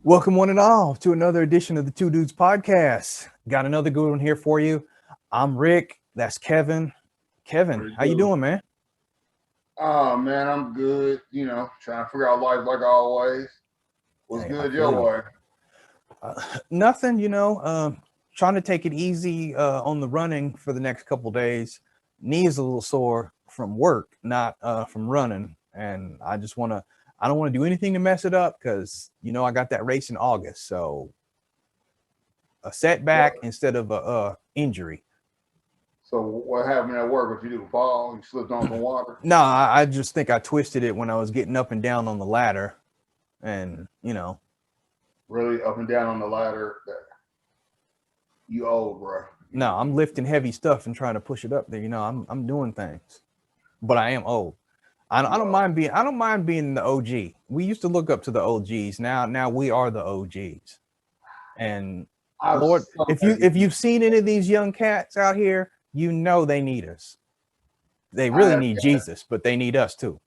Welcome, one and all, to another edition of the Two Dudes Podcast. Got another good one here for you. I'm Rick. That's Kevin. What Kevin, it how you do? doing, man? Oh man, I'm good. Trying to figure out life like always. What's Hey, I good feel your you. way? Nothing, trying to take it easy on the running for the next couple days. Knee is a little sore from work, not from running, and I don't want to do anything to mess it up because I got that race in August, so a What? setback instead of a injury. So what happened at work? What you do? Fall? You slipped on some water? No, I just think I twisted it when I was getting up and down on the ladder, and Really up and down on the ladder? You old, bro. no, I'm lifting heavy stuff and trying to push it up there. I'm doing things, but I am old. I You don't old. mind being the OG. We used to look up to the OGs. Now we are the OGs. And I'm Lord, so if glad you to get if you. you've seen any of these young cats out here, they need us. They I really have, need Jesus, but they need us too.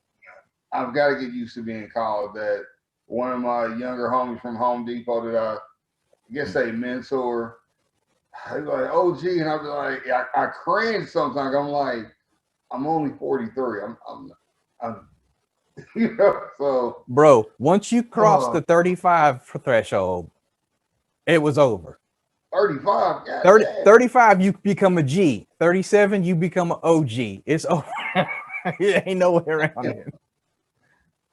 I've got to get used to being called that. One of my younger homies from Home Depot that I guess say mentor. He's like OG, and I'll be like, I cringe sometimes. I'm like, I'm only 43. I'm so Bro, once you cross uh, the 35 threshold, it was over. 35. God 30, damn. 35, you become a G. 37, you become an OG. It's over. It ain't nowhere around it.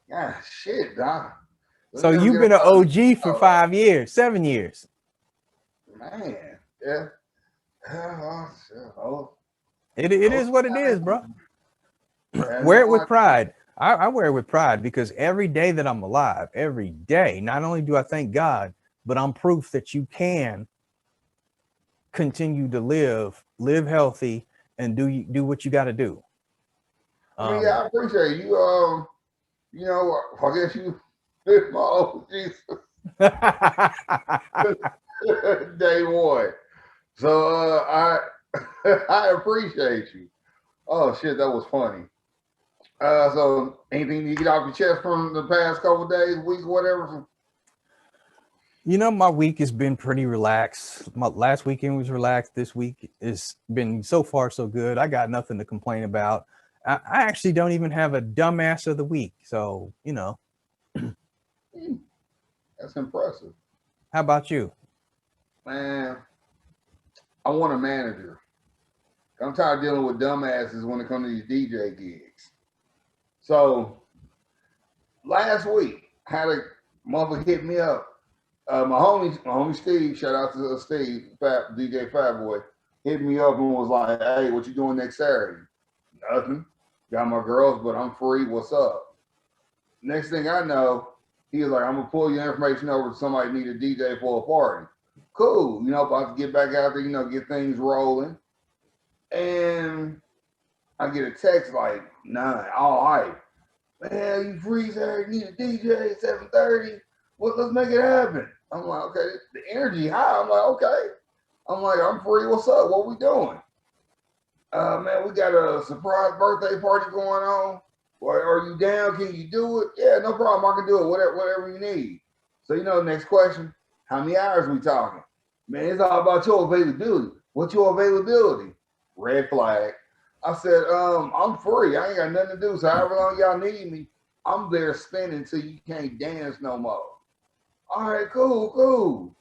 God shit, Doc. Let's So never you've get up been an out of OG for this. 5 years, 7 years. Man. Yeah. Oh, shit. Oh, It oh, is what it is, bro. and Wear it no with idea. pride. I wear it with pride because every day that I'm alive, every day, not only do I thank God, but I'm proof that you can continue to live healthy, and do what you got to do. I mean, yeah, Um, I appreciate you. I guess you fit my OG day one. So I I appreciate you. Oh shit, that was funny. So anything you get off your chest from the past couple of days, weeks, whatever? My week has been pretty relaxed. My last weekend was relaxed. This week has been so far so good. I got nothing to complain about. I actually don't even have a dumbass of the week. So, Hmm, that's impressive. how about you? Man, I want a manager. I'm tired of dealing with dumbasses when it comes to these DJ gigs. So last week, I had a mother hit me up. My homie Steve, shout out to Steve, DJ Fat Boy, hit me up and was like, "Hey, what you doing next Saturday?" Nothing. Got my girls, but I'm free. What's up? Next thing I know, he was like, "I'm gonna pull your information over to somebody need a DJ for a party." Cool, about to get back out there, get things rolling. And I get a text like 9, all hype. Man, you free Saturday, need a DJ at 7:30. Well, let's make it happen. I'm like, okay, the energy high. I'm like, okay. I'm like, I'm free. What's up? What we doing? Man, we got a surprise birthday party going on. Well, are you down? Can you do it? Yeah, no problem. I can do it. Whatever you need. So, next question. How many hours we talking? Man, it's all about your availability. What's your availability? Red flag. I said, I'm free. I ain't got nothing to do. So however long y'all need me, I'm there spinning till you can't dance no more. All right, cool, cool.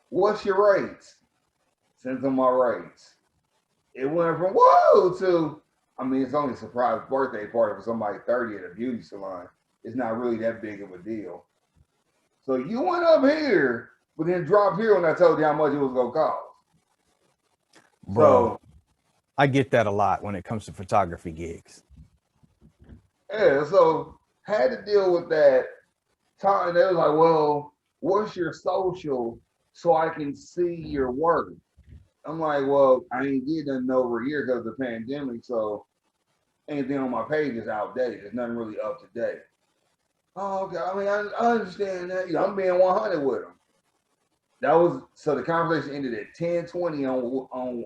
What's your rates? Send them my rates. It went from whoa to, I mean, it's only a surprise birthday party for somebody 30 at a beauty salon. It's not really that big of a deal. So you went up here, but then dropped here when I told you how much it was gonna cost. Bro, So I get that a lot when it comes to photography gigs. yeah, so had to deal with that time. They was like, well, what's your social so I can see your work? I'm like, well, I ain't did nothing over a year because of the pandemic, so anything on my page is outdated. There's nothing really up to date. Oh, okay. I mean, I understand that. I'm being 100 with them. That was so the conversation ended at 10:20 on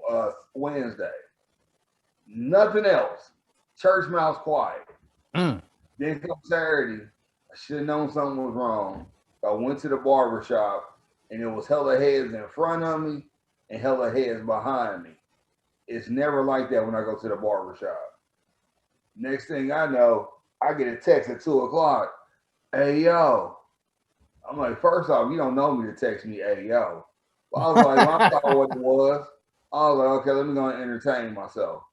Wednesday. Nothing else. Church mouse quiet. Mm. Then come Saturday, I should have known something was wrong. I went to the barber shop and it was hella heads in front of me and hella heads behind me. It's never like that when I go to the barber shop. Next thing I know, I get a text at 2 o'clock. Hey yo. I'm like, first off, you don't know me to text me, hey yo. But I was like, when I saw what it was, I was like, okay, let me go and entertain myself.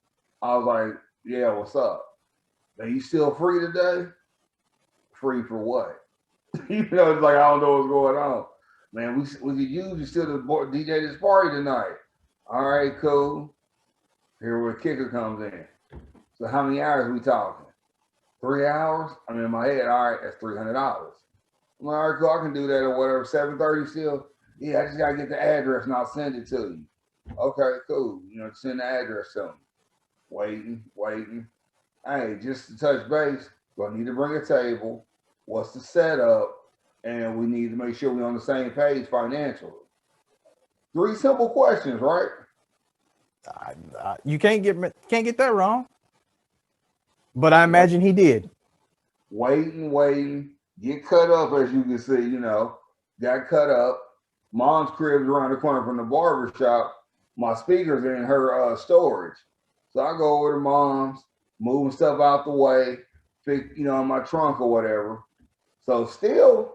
I was like, yeah, what's up? Man, you still free today? Free for what? It's like I don't know what's going on. Man, we could use you still to DJ this party tonight. All right, cool. Here where the kicker comes in. So how many hours are we talking? 3 hours? I'm in my head, all right, that's $300. I'm like, all right, cool, I can do that or whatever. 7:30 still? Yeah, I just gotta get the address and I'll send it to you. Okay, cool. Send the address to me. Waiting. Hey, just to touch base, we'll need to bring a table. What's the setup? And we need to make sure we're on the same page financially. 3 simple questions, right? You can't get that wrong. But I imagine he did. Waiting. Get cut up, as you can see, got cut up. Mom's crib's around the corner from the barber shop. My speaker's in her storage. So I go over to mom's, moving stuff out the way, in my trunk or whatever. So still,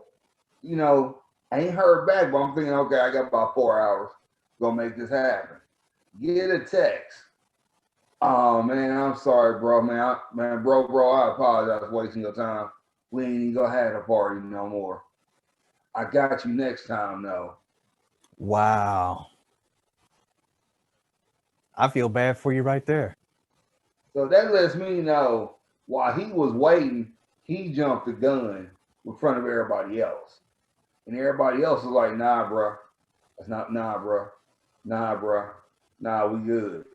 I ain't heard back, but I'm thinking, okay, I got about 4 hours. Gonna make this happen. Get a text. Oh man, I'm sorry, bro. Bro, I apologize for wasting your time. We ain't even gonna have a party no more. I got you next time, though. Wow. I feel bad for you right there. So that lets me know while he was waiting, he jumped the gun in front of everybody else. And everybody else was like, nah, bro. That's not, nah, bro. Nah, we good.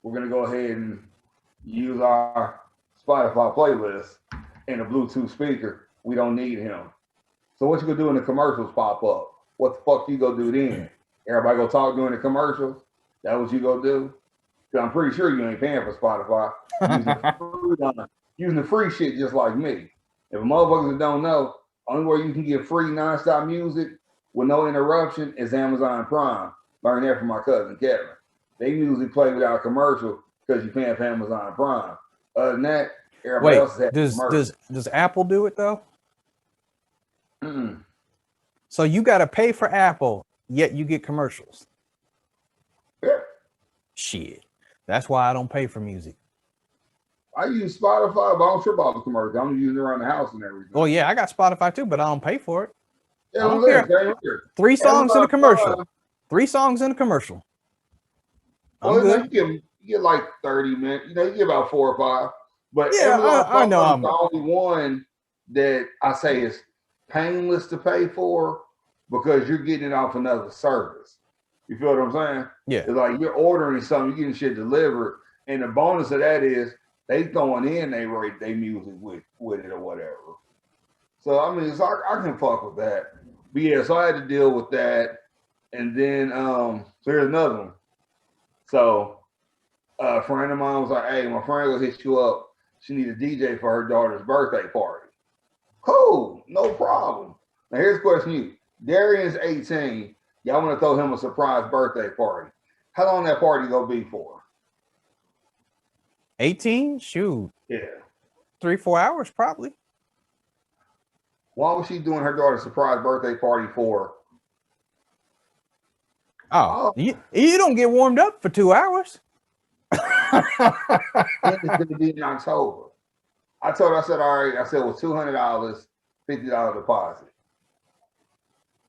We're going to go ahead and use our Spotify playlist and a Bluetooth speaker. We don't need him. So what you going to do when the commercials pop up? What the fuck you going to do then? Everybody go talk during the commercials? That what you going to do? Because I'm pretty sure you ain't paying for Spotify. Using the free shit just like me. If motherfuckers don't know, only way you can get free nonstop music with no interruption is Amazon Prime. Learned that from my cousin Kevin. They usually play without a commercial because you're paying for Amazon Prime. Other than that, everybody else has does Apple do it though? Mm-mm. So you got to pay for Apple, yet you get commercials. Yeah. Shit. That's why I don't pay for music. I use Spotify, but I don't trip about the commercial. I'm using it around the house and everything. Well, yeah, I got Spotify too, but I don't pay for it. Yeah, I don't care. 3 songs in a commercial. 3 songs in a commercial. I'm good. You get like 30 minutes. You get about 4 or 5. But yeah, I know. I'm the only one that I say is painless to pay for because you're getting it off another service. You feel what I'm saying? Yeah. It's like you're ordering something, you're getting shit delivered, and the bonus of that is they throwing in they rate their music with it or whatever. So I mean, I can fuck with that. But yeah, so I had to deal with that, and then so here's another one. So a friend of mine was like, "Hey, my friend will hit you up. She needs a DJ for her daughter's birthday party." Cool, no problem. Now here's a question: you, Darian's 18. Y'all want to throw him a surprise birthday party? How long that party gonna be for? 18? Shoot. Yeah. 3-4 hours probably. Why was she doing her daughter's surprise birthday party for? Oh. You don't get warmed up for 2 hours. It's gonna be in October. I told her, I said, all right, I said, well, $200, $50 deposit.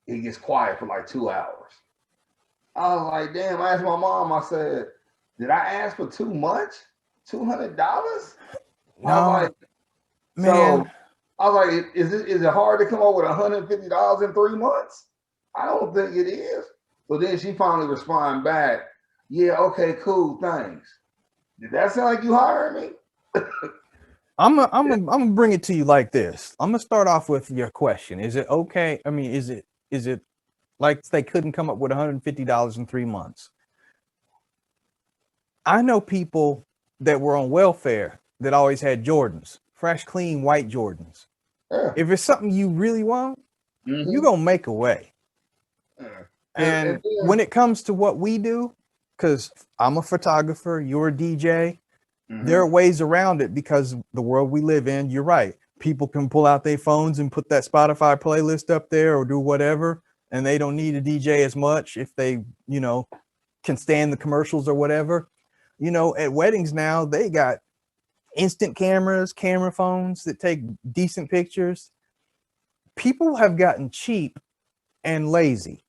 He gets quiet for like 2 hours. I was like, damn, I asked my mom, I said, did I ask for too much? $200? No, man. So I was like, is it hard to come up with $150 in 3 months? I don't think it is. So then she finally responded back, yeah, okay, cool, thanks. Did that sound like you hired me? I'm gonna bring it to you like this. I'm gonna start off with your question. Is it okay? I mean, is it like they couldn't come up with $150 in 3 months? I know people that were on welfare that always had Jordans, fresh, clean, white Jordans. Yeah. If it's something you really want, you're gonna make a way. And when it comes to what we do, because I'm a photographer, you're a DJ, there are ways around it because the world we live in, you're right. People can pull out their phones and put that Spotify playlist up there or do whatever, and they don't need a DJ as much if they, can stand the commercials or whatever. At weddings now, they got instant cameras, camera phones that take decent pictures. People have gotten cheap and lazy.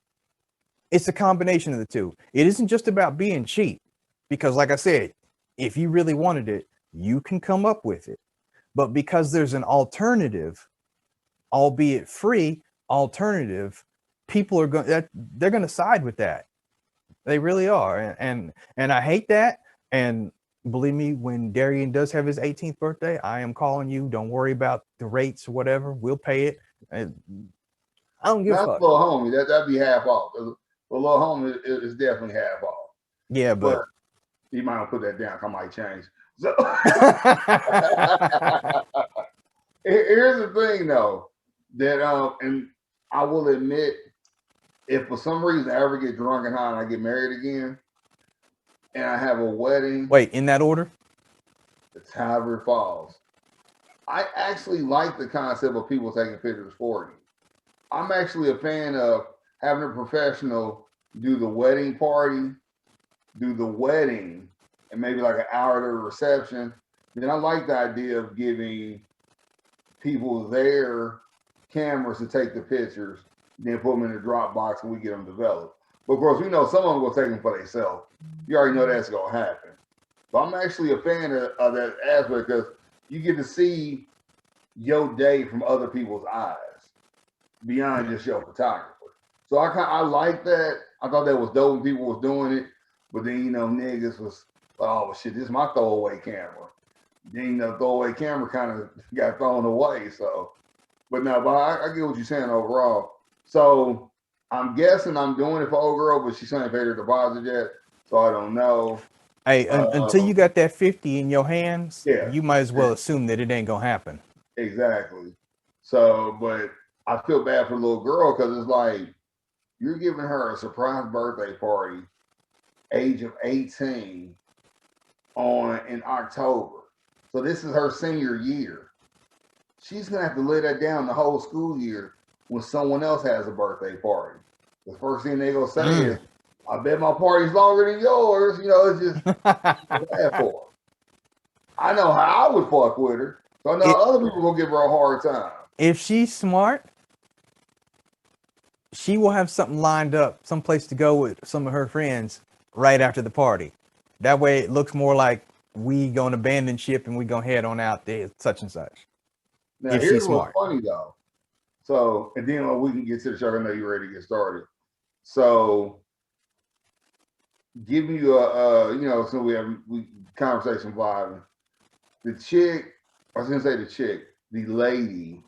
It's a combination of the two. It isn't just about being cheap, because like I said, if you really wanted it, you can come up with it. But because there's an alternative, albeit free alternative, people are they're going to side with that. They really are. And I hate that. And believe me, when Darian does have his 18th birthday, I am calling you. Don't worry about the rates or whatever. We'll pay it. And I don't give a fuck. Little homie, that'd be half off. The little homie is definitely half off. Yeah, but you might not put that down. I might change. So here's the thing, though, that and I will admit, if for some reason I ever get drunk and high and I get married again, and I have a wedding. Wait, in that order? It's however it falls. I actually like the concept of people taking pictures for you. I'm actually a fan of having a professional do the wedding party, do the wedding, and maybe like an hour to the reception. Then I like the idea of giving people their cameras to take the pictures, then put them in the Dropbox and we get them developed. But of course, we know some of them will take them for themselves. You already know that's going to happen. But I'm actually a fan of that aspect because you get to see your day from other people's eyes beyond just your photographer. So I like that. I thought that was dope when people was doing it. But then, niggas was, oh, shit, this is my throwaway camera. Then, throwaway camera kind of got thrown away. So, but no, but I get what you're saying overall. So I'm guessing I'm doing it for old girl, but she's ain't paid her deposit yet. So I don't know. Hey, until you got that 50 in your hands, yeah, you might as well assume that it ain't going to happen. Exactly. So, but I feel bad for the little girl because it's like you're giving her a surprise birthday party, age of 18, in October. So this is her senior year. She's gonna have to lay that down the whole school year when someone else has a birthday party. The first thing they gonna say is, "I bet my party's longer than yours." It's just bad for her. I know how I would fuck with her. So I know other people gonna give her a hard time. If she's smart, she will have something lined up, someplace to go with some of her friends right after the party. That way it looks more like we gonna abandon ship and we gonna head on out there, such and such. Now here's what's funny though. So, and then we can get to the show. I know you're ready to get started. So, giving you so we have conversation vibing. The chick, I was gonna say the lady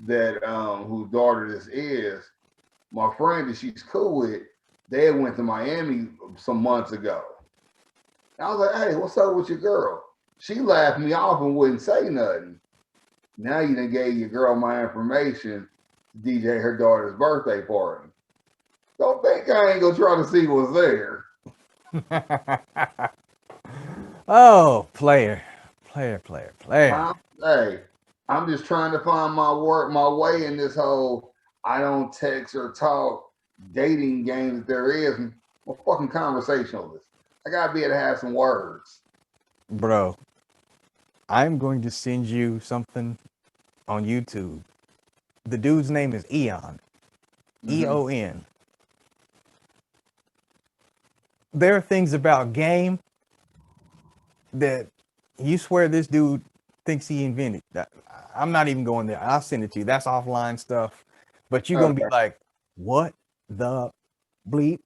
that whose daughter this is, my friend that she's cool with, they went to Miami some months ago. And I was like, "Hey, what's up with your girl?" She laughed me off and wouldn't say nothing. Now you done gave your girl my information to DJ her daughter's birthday party. Don't think I ain't gonna try to see what's there. Oh, player. Hey, I'm just trying to find my way in this whole I don't text or talk dating game that there is. I'm a fucking conversationalist. I gotta be able to have some words. Bro, I'm going to send you something on YouTube. The dude's name is Eon. E-O-N. There are things about game that you swear this dude thinks he invented. I'm not even going there. I'll send it to you. That's offline stuff. But you're going to be like, what the bleep?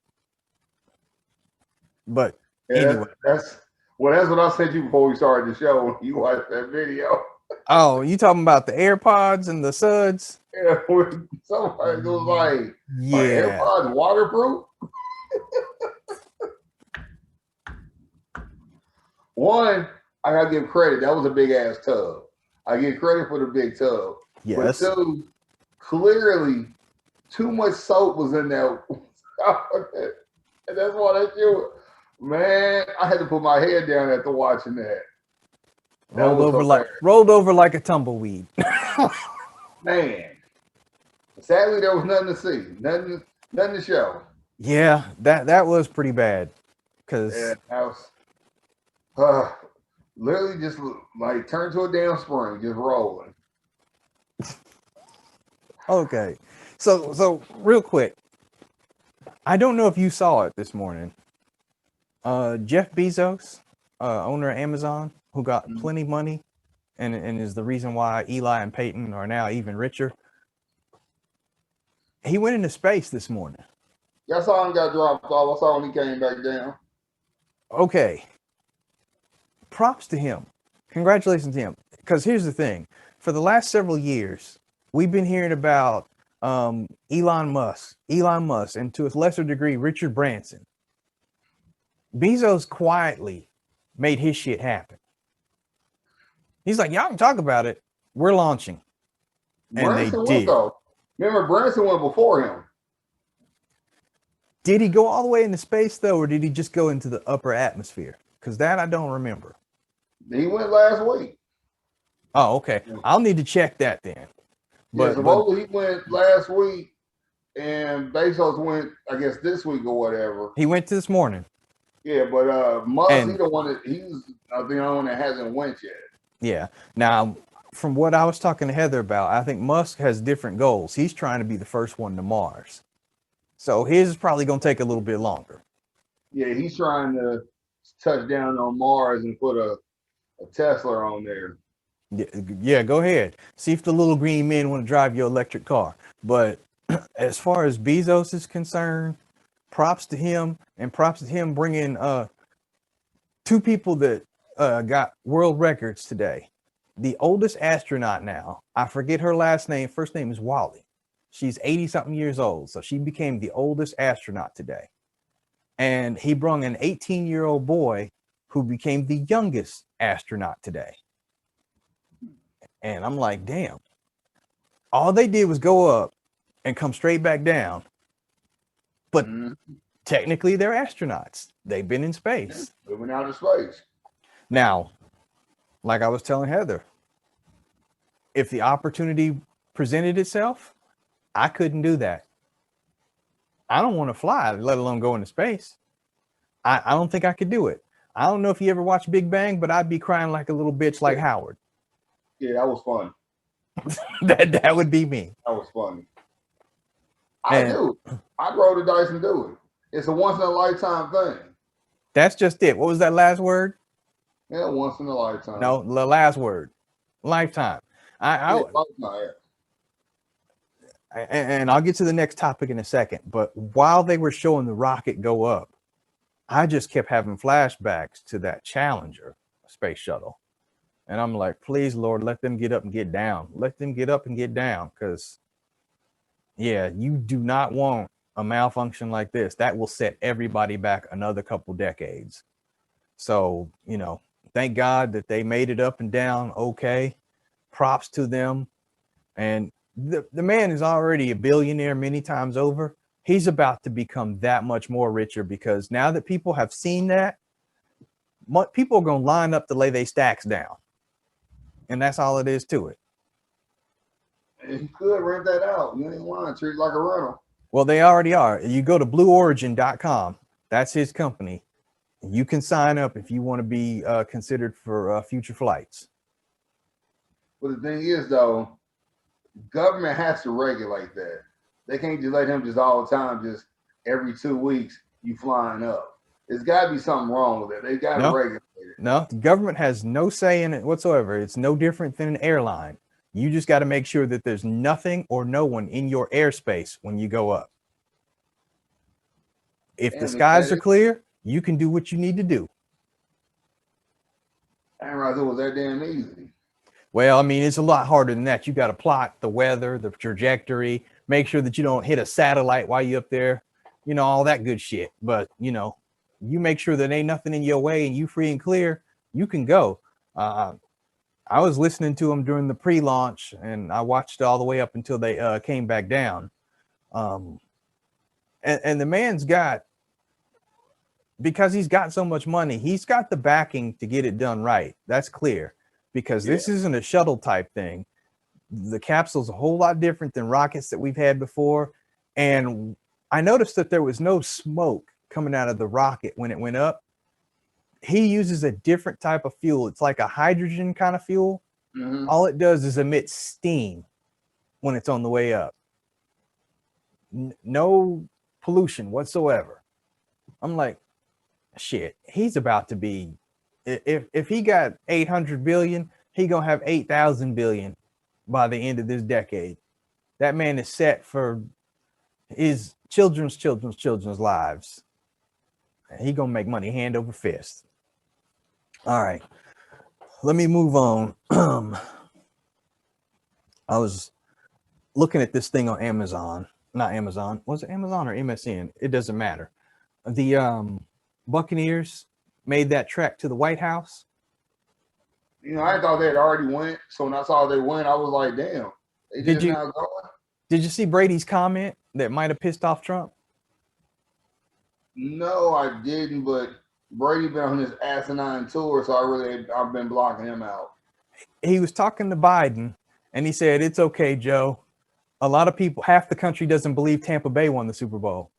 But anyway. That's what I sent you before we started the show when you watched that video. Oh, you talking about the AirPods and the suds? Yeah, somebody was like, yeah, AirPods waterproof? One, I gotta give credit. That was a big ass tub. I give credit for the big tub. Yes. But two, clearly too much soap was in there. And that's why that shit was, man, I had to put my head down after watching that. Rolled over like a tumbleweed. Man. Sadly, there was nothing to see. Nothing to show. Yeah, that was pretty bad. Cause yeah, that was literally just like turned to a damn spring, just rolling. Okay. So real quick. I don't know if you saw it this morning. Jeff Bezos, owner of Amazon, who got plenty of money and is the reason why Eli and Peyton are now even richer. He went into space this morning. Yeah, I saw him got dropped off. I saw when he came back down. Okay. Props to him. Congratulations to him. Because here's the thing. For the last several years, we've been hearing about Elon Musk, and to a lesser degree, Richard Branson. Bezos quietly made his shit happen. He's like, y'all can talk about it. We're launching. And Branson they did. Though. Remember, Branson went before him. Did he go all the way into space, though, or did he just go into the upper atmosphere? Because that I don't remember. He went last week. Oh, okay. I'll need to check that then. But supposedly he went last week, and Bezos went, I guess, this week or whatever. He went this morning. Yeah, but Musk, he's the only one that hasn't went yet. Yeah. Now, from what I was talking to Heather about, I think Musk has different goals. He's trying to be the first one to Mars. So his is probably going to take a little bit longer. Yeah, he's trying to touch down on Mars and put a Tesla on there. Yeah, go ahead. See if the little green men want to drive your electric car. But as far as Bezos is concerned, props to him, and props to him bringing two people that got world records today. The oldest astronaut now, I forget her last name. First name is Wally. She's 80-something years old. So she became the oldest astronaut today. And he brought an 18-year-old boy who became the youngest astronaut today. And I'm like, damn. All they did was go up and come straight back down. But technically, they're astronauts. They've been in space. They went out of space. Now, like I was telling Heather, if the opportunity presented itself, I couldn't do that. I don't want to fly, let alone go into space. I don't think I could do it. I don't know if you ever watched Big Bang, but I'd be crying like a little bitch like Howard. Yeah, that was fun. that would be me. That was funny. I'd roll the dice and do it. It's a once in a lifetime thing. That's just it. What was that last word? Yeah, once in a lifetime. No, the last word. Lifetime. Lifetime. And I'll get to the next topic in a second. But while they were showing the rocket go up, I just kept having flashbacks to that Challenger space shuttle. And I'm like, please, Lord, let them get up and get down. Let them get up and get down. Because, yeah, you do not want a malfunction like this. That will set everybody back another couple decades. So, you know, thank God that they made it up and down okay. Props to them. And the man is already a billionaire many times over. He's about to become that much more richer because now that people have seen that, people are going to line up to lay their stacks down. And that's all it is to it. And you could rent that out. You ain't lying. Treat it like a rental. Well, they already are. You go to blueorigin.com. That's his company. You can sign up if you want to be considered for future flights. But the thing is, though, government has to regulate that. They can't just let him just all the time, just every 2 weeks, you flying up. There's got to be something wrong with it. They got to regulate it. No, the government has no say in it whatsoever. It's no different than an airline. You just got to make sure that there's nothing or no one in your airspace when you go up. If the skies are clear, you can do what you need to do. I didn't realize it was that damn easy. Well, I mean, it's a lot harder than that. You got to plot the weather, the trajectory, make sure that you don't hit a satellite while you're up there, you know, all that good shit. But, you know, you make sure that ain't nothing in your way and you free and clear, you can go. I was listening to them during the pre-launch and I watched all the way up until they came back down. Um, and the man's got, because he's got so much money, he's got the backing to get it done right. That's clear, because this isn't a shuttle type thing. The capsule's a whole lot different than rockets that we've had before. And I noticed that there was no smoke coming out of the rocket when it went up. He uses a different type of fuel. It's like a hydrogen kind of fuel. Mm-hmm. All it does is emit steam when it's on the way up. No pollution whatsoever. I'm like, shit, he's about to be, if he got 800 billion, he gonna have 8,000 billion by the end of this decade. That man is set for his children's lives. He gonna make money hand over fist. All right, let me move on. I was looking at this thing on Amazon. Not Amazon. Was it Amazon or MSN? It doesn't matter. The Buccaneers made that trek to the White House. You know, I thought they had already went. So when I saw they went, I was like, damn, they just now going. Did you see Brady's comment that might have pissed off Trump? No, I didn't, but Brady been on his asinine tour, so I've been blocking him out. He was talking to Biden, and he said, "It's okay, Joe. A lot of people, half the country doesn't believe Tampa Bay won the Super Bowl."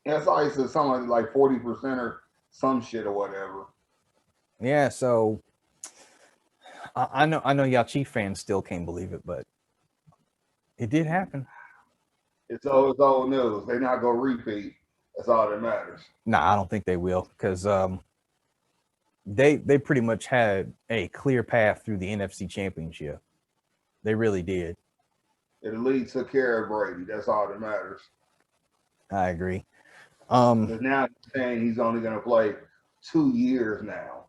Yeah, I saw he said something like 40% or some shit or whatever. Yeah, so I know y'all Chief fans still can't believe it, but it did happen. It's old news. They're not gonna repeat. That's all that matters. Nah, I don't think they will, because they pretty much had a clear path through the NFC Championship. They really did. The league took care of Brady. That's all that matters. I agree. Because now he's saying he's only going to play 2 years now.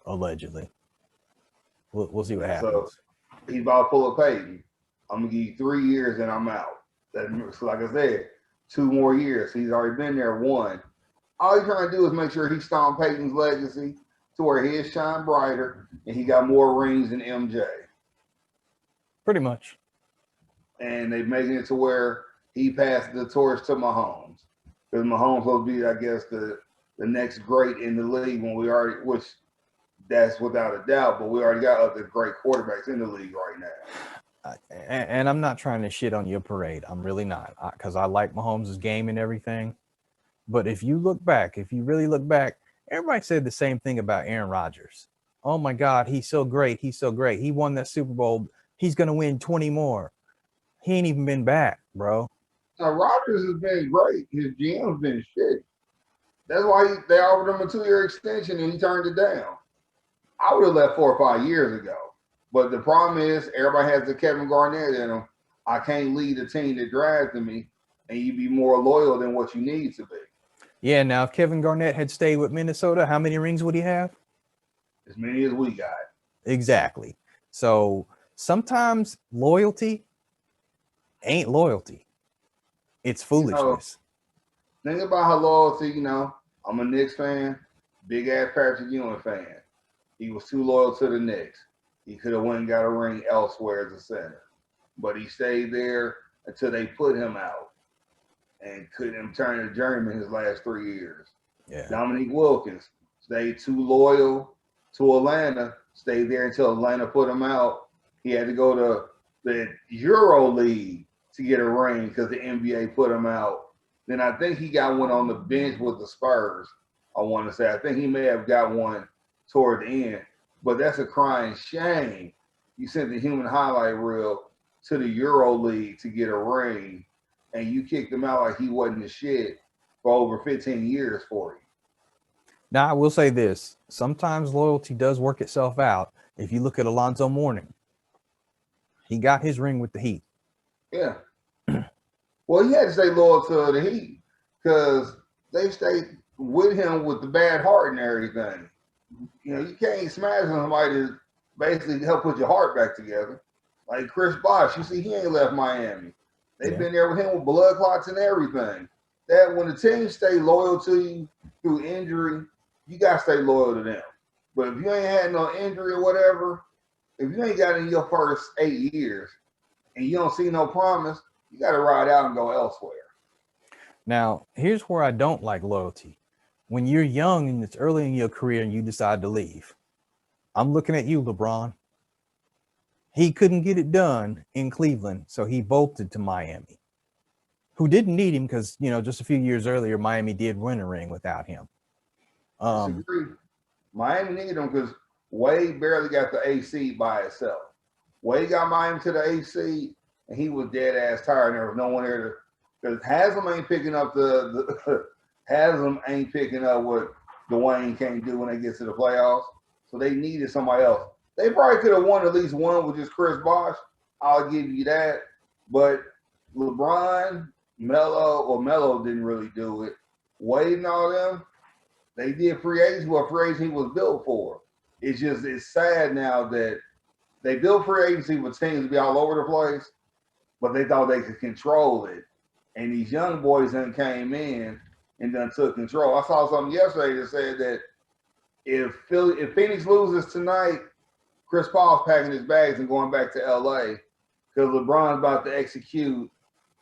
Allegedly. We'll see what happens. So he's about to pull a Peyton. I'm going to give you 3 years and I'm out. So like I said, 2 more years. He's already been there 1. All he's trying to do is make sure he stomped Peyton's legacy to where his shine brighter and he got more rings than MJ. Pretty much. And they're making it to where he passed the torch to Mahomes. Because Mahomes will be, I guess, the next great in the league when we already, which that's without a doubt, but we already got other great quarterbacks in the league right now. And I'm not trying to shit on your parade. I'm really not, because I like Mahomes' game and everything. But if you really look back, everybody said the same thing about Aaron Rodgers. Oh my God, he's so great. He's so great. He won that Super Bowl. He's going to win 20 more. He ain't even been back, bro. Now, Rodgers has been great. His GM's been shit. That's why they offered him a 2-year extension and he turned it down. I would have left 4 or 5 years ago. But the problem is everybody has the Kevin Garnett in them. I can't lead a team that drafted me and you be more loyal than what you need to be. Yeah, now if Kevin Garnett had stayed with Minnesota, how many rings would he have? As many as we got. Exactly. So sometimes loyalty ain't loyalty. It's foolishness. Think about how loyalty, I'm a Knicks fan, big ass Patrick Ewing fan. He was too loyal to the Knicks. He could have went and got a ring elsewhere as a center. But he stayed there until they put him out and couldn't turn to journeyman his last 3 years. Yeah. Dominique Wilkins stayed too loyal to Atlanta, stayed there until Atlanta put him out. He had to go to the Euro League to get a ring because the NBA put him out. Then I think he got one on the bench with the Spurs, I want to say. I think he may have got one toward the end. But that's a crying shame. You sent the human highlight reel to the Euro League to get a ring, and you kicked him out like he wasn't the shit for over 15 years for you. Now, I will say this. Sometimes loyalty does work itself out. If you look at Alonzo Mourning, he got his ring with the Heat. Yeah. Well, he had to stay loyal to the Heat because they stayed with him with the bad heart and everything. You can't smash somebody to basically help put your heart back together. Like Chris Bosh, you see, he ain't left Miami. They've been there with him with blood clots and everything. That when the team stay loyal to you through injury, you got to stay loyal to them. But if you ain't had no injury or whatever, if you ain't got in your first 8 years and you don't see no promise, you got to ride out and go elsewhere. Now, here's where I don't like loyalty. When you're young and it's early in your career and you decide to leave, I'm looking at you, LeBron. He couldn't get it done in Cleveland, so he bolted to Miami, who didn't need him because, just a few years earlier, Miami did win a ring without him. Disagree. Miami needed him because Wade barely got the AC by itself. Wade got Miami to the AC, and he was dead ass tired. There was no one there because Haslam ain't picking up the Haslam ain't picking up what Dwayne can't do when they get to the playoffs. So they needed somebody else. They probably could have won at least one with just Chris Bosh. I'll give you that. But LeBron, Melo didn't really do it. Wade and all them, they did free agency what free agency was built for. It's sad now that they built free agency with teams to be all over the place, but they thought they could control it. And these young boys then came in and then took control. I saw something yesterday that said that if Phoenix loses tonight, Chris Paul's packing his bags and going back to LA because LeBron's about to execute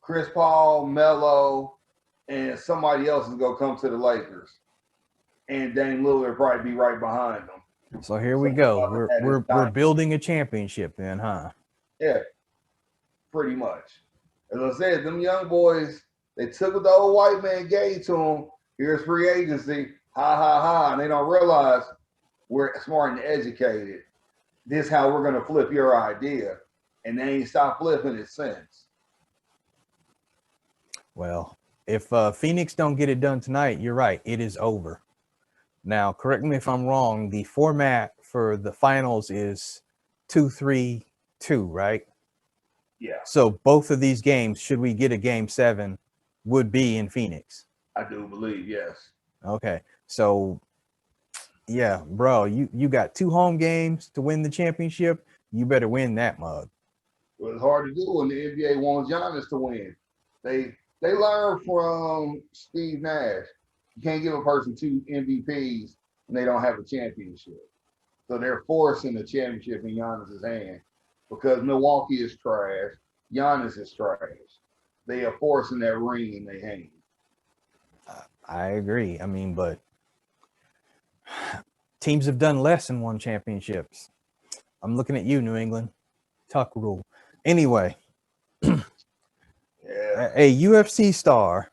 Chris Paul, Melo, and somebody else is going to come to the Lakers. And Dame Lillard probably be right behind them. So here we go. We're building a championship then, huh? Yeah, pretty much. As I said, them young boys, they took what the old white man gave to them. Here's free agency. Ha, ha, ha. And they don't realize we're smart and educated. This is how we're going to flip your idea. And they ain't stopped flipping it since. Well, if Phoenix don't get it done tonight, you're right. It is over. Now, correct me if I'm wrong. The format for the finals is 2-3-2, right? Yeah. So both of these games, should we get a game 7, would be in Phoenix. I do believe, yes. Okay. So, yeah, bro, you got 2 home games to win the championship. You better win that mug. Well, it's hard to do when the NBA wants Giannis to win. They learned from Steve Nash. You can't give a person 2 MVPs and they don't have a championship. So they're forcing the championship in Giannis's hand because Milwaukee is trash. Giannis is trash. They are forcing that ring in their hand. I agree. I mean, but teams have done less and won championships. I'm looking at you, New England. Tuck rule. Anyway, Yeah. A UFC star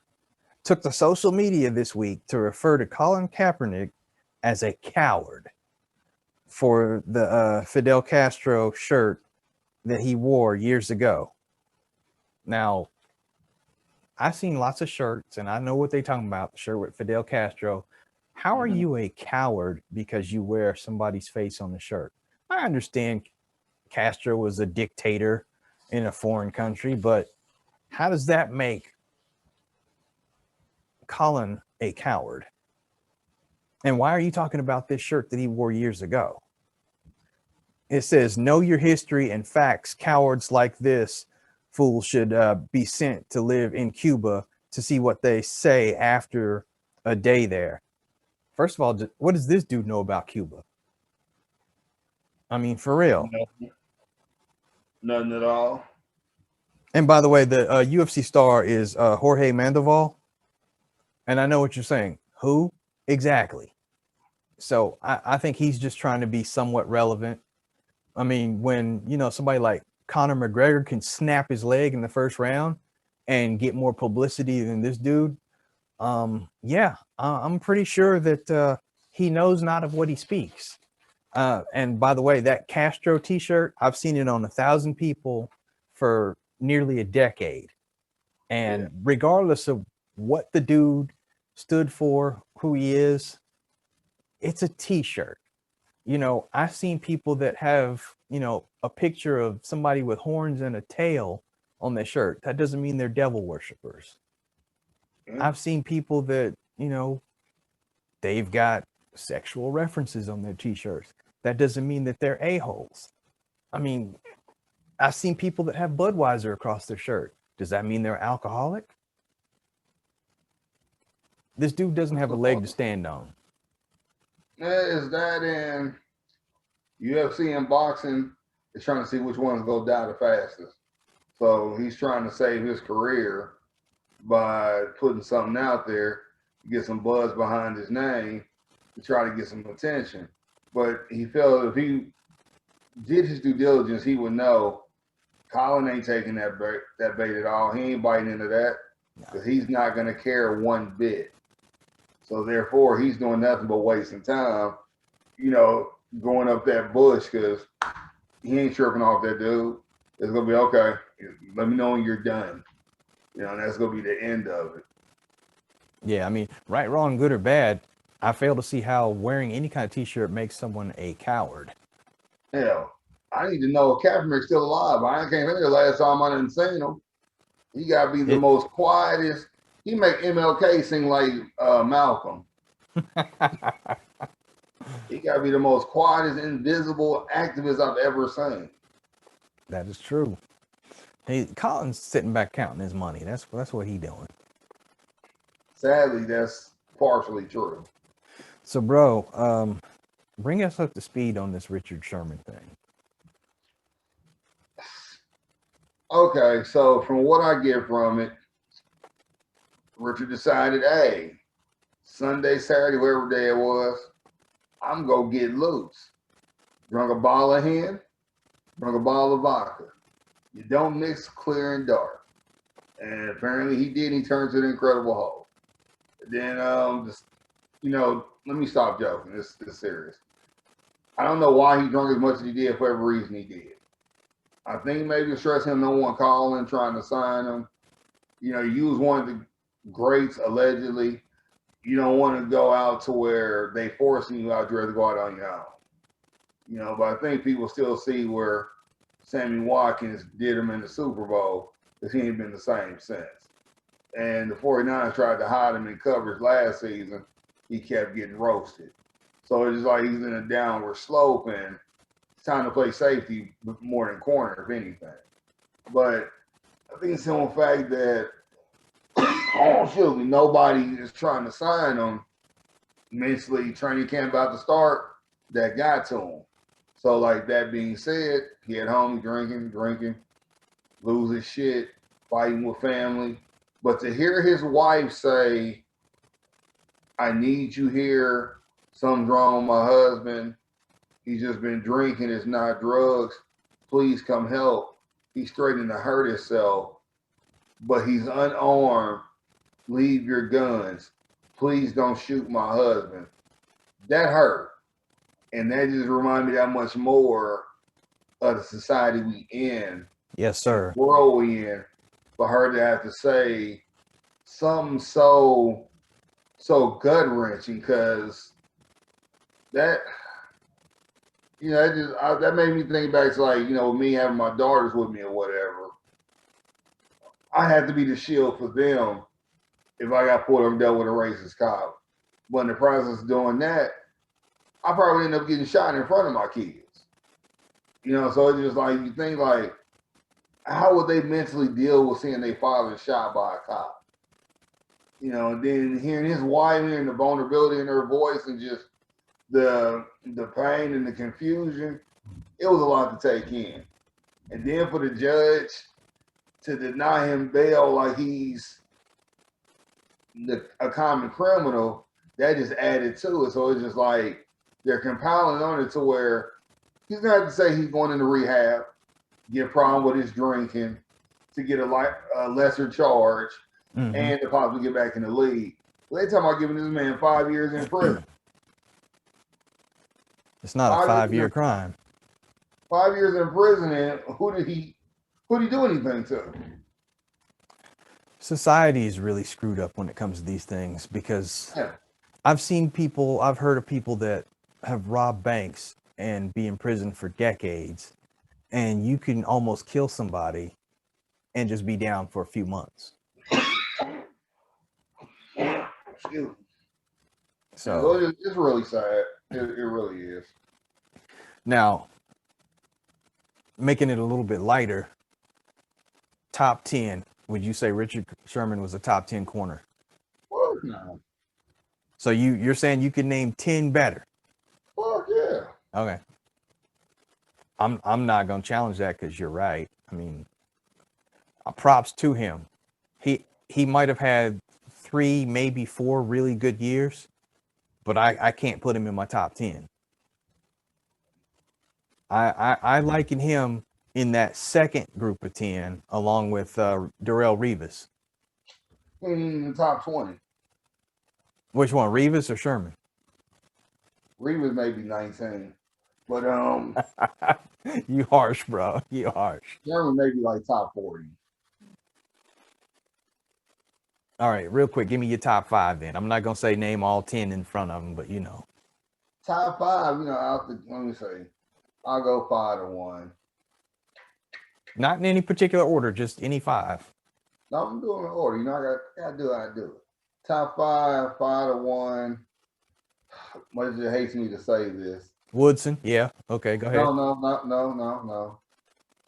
took to social media this week to refer to Collin Kaepernick as a coward for the Fidel Castro shirt that he wore years ago. Now, I've seen lots of shirts and I know what they're talking about, the shirt with Fidel Castro. How are you a coward because you wear somebody's face on the shirt? I understand Castro was a dictator in a foreign country, but how does that make Collin a coward? And why are you talking about this shirt that he wore years ago? It says, know your history and facts. Cowards like this fool should be sent to live in Cuba to see what they say after a day there. First of all, what does this dude know about Cuba? I mean, for real. Nothing at all. And by the way, the UFC star is Jorge Mandoval. And I know what you're saying. Who? Exactly. So I think he's just trying to be somewhat relevant. I mean, when, somebody like Conor McGregor can snap his leg in the first round and get more publicity than this dude, I'm pretty sure that he knows not of what he speaks. And by the way, that Castro t-shirt, I've seen it on 1,000 people for nearly a decade. And regardless of what the dude stood for, who he is, it's a t-shirt. I've seen people that have, a picture of somebody with horns and a tail on their shirt. That doesn't mean they're devil worshipers. I've seen people that, they've got sexual references on their t-shirts. That doesn't mean that they're a-holes. I mean, I've seen people that have Budweiser across their shirt. Does that mean they're alcoholic? This dude doesn't have a leg to stand on. Is that in UFC and boxing? is trying to see which one's gonna die the fastest. So he's trying to save his career by putting something out there to get some buzz behind his name to try to get some attention. But he felt if he did his due diligence, he would know Collin ain't taking that bait at all. He ain't biting into that because he's not gonna care one bit. So therefore, he's doing nothing but wasting time, going up that bush because he ain't tripping off that dude. It's gonna be okay. Let me know when you're done. And that's gonna be the end of it. Yeah, I mean, right, wrong, good or bad, I fail to see how wearing any kind of t-shirt makes someone a coward. Hell, I need to know if Kaepernick's still alive. I can't think of the last time I didn't seen him. He gotta be the most quietest. He make MLK sing like Malcolm. He gotta be the most quietest, invisible activist I've ever seen. That is true. Hey, Collin's sitting back counting his money. That's what he doing. Sadly, that's partially true. So, bro, bring us up to speed on this Richard Sherman thing. Okay, so from what I get from it, Richard decided, hey, Sunday, Saturday, whatever day it was, I'm gonna get loose. Drunk a bottle of hen, drunk a bottle of vodka. You don't mix clear and dark. And apparently he did. He turned to the Incredible Hulk. Then, let me stop joking. This is serious. I don't know why he drunk as much as he did for every reason he did. I think maybe it stressed him no one calling, trying to sign him. You was one of the greats, allegedly. You don't want to go out to where they forcing you out. You rather go out on your own. But I think people still see where Sammy Watkins did him in the Super Bowl because he ain't been the same since. And the 49ers tried to hide him in coverage last season. He kept getting roasted. So it's just like he's in a downward slope, and it's time to play safety more than corner, if anything. But I think it's the fact that nobody is trying to sign him mentally. Training camp about to start, that got to him. So, like that being said, he at home drinking, lose his shit, fighting with family. But to hear his wife say, I need you here, something's wrong with my husband, he's just been drinking, it's not drugs, please come help. He's threatening to hurt himself, but he's unarmed, leave your guns, please don't shoot my husband. That hurt. And that just reminded me that much more of the society we in. Yes, sir. The world we in. For her to have to say something so gut-wrenching, because that, that made me think back to, like, me having my daughters with me or whatever. I had to be the shield for them if I got pulled over dealt with a racist cop. But in the process of doing that, I probably end up getting shot in front of my kids. So it's just like, you think, like, how would they mentally deal with seeing their father shot by a cop? And then hearing his wife, hearing the vulnerability in her voice, and just the pain and the confusion, it was a lot to take in. And then for the judge to deny him bail like he's a common criminal, that just added to it. So it's just like they're compiling on it to where he's gonna have to say he's going into rehab, get a problem with his drinking, to get a lesser charge, and to possibly get back in the league. Well, they talking about giving this man 5 years in prison. It's not a 5-year crime. 5 years in prison, and who did he do anything to? Society is really screwed up when it comes to these things, because I've heard of people that have robbed banks and be in prison for decades, and you can almost kill somebody and just be down for a few months. So it's really sad. It really is. Now, making it a little bit lighter, top 10, would you say Richard Sherman was a top 10 corner? Fuck no. So you're saying you could name 10 better? Fuck yeah. Okay. I'm not gonna challenge that because you're right. I mean, props to him. He might have had 3, maybe 4 really good years, but I can't put him in my top 10. I liken him in that second group of 10, along with Darrell Revis. He ain't even in the top 20. Which one, Revis or Sherman? Revis may be 19. But You harsh, bro. You harsh. Sherman may be like top 40. All right, real quick, give me your top 5 then. I'm not gonna say name all 10 in front of them, but you know. Top 5, let me say, I'll go 5 to 1. Not in any particular order, just any 5. No, I'm doing an order. I gotta do how I do it. Top 5, 5 to 1. Much it hates me to say this. Woodson, yeah. Okay, go ahead. No.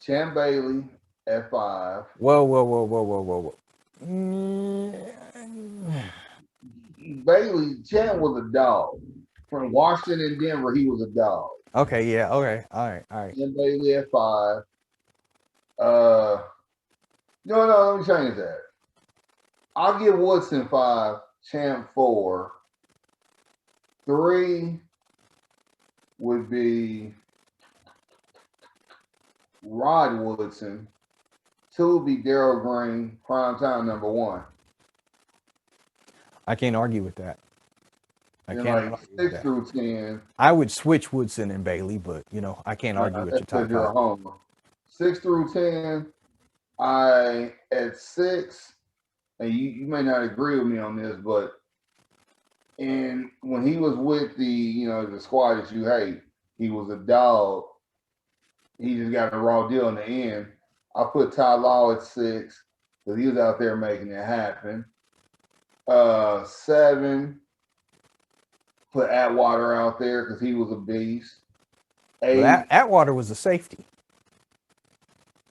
Champ Bailey at 5. Whoa. Bailey, Champ was a dog. From Washington and Denver, he was a dog. Okay, yeah, okay. All right. Champ Bailey at 5. No, let me change that. I'll give Woodson 5, Champ 4. 3 would be Rod Woodson. 2 would be Darryl Green, primetime number 1. I can't argue with that. And like 6 through 10. I would switch Woodson and Bailey, but you know, I can't argue with your top 5. You're a homer. 6 through 10. I at 6, and you may not agree with me on this, but when he was with the squad that you hate, he was a dog. He just got a raw deal in the end. I put Ty Law at 6 because he was out there making it happen. 7, put Atwater out there because he was a beast. 8. Well, Atwater was a safety.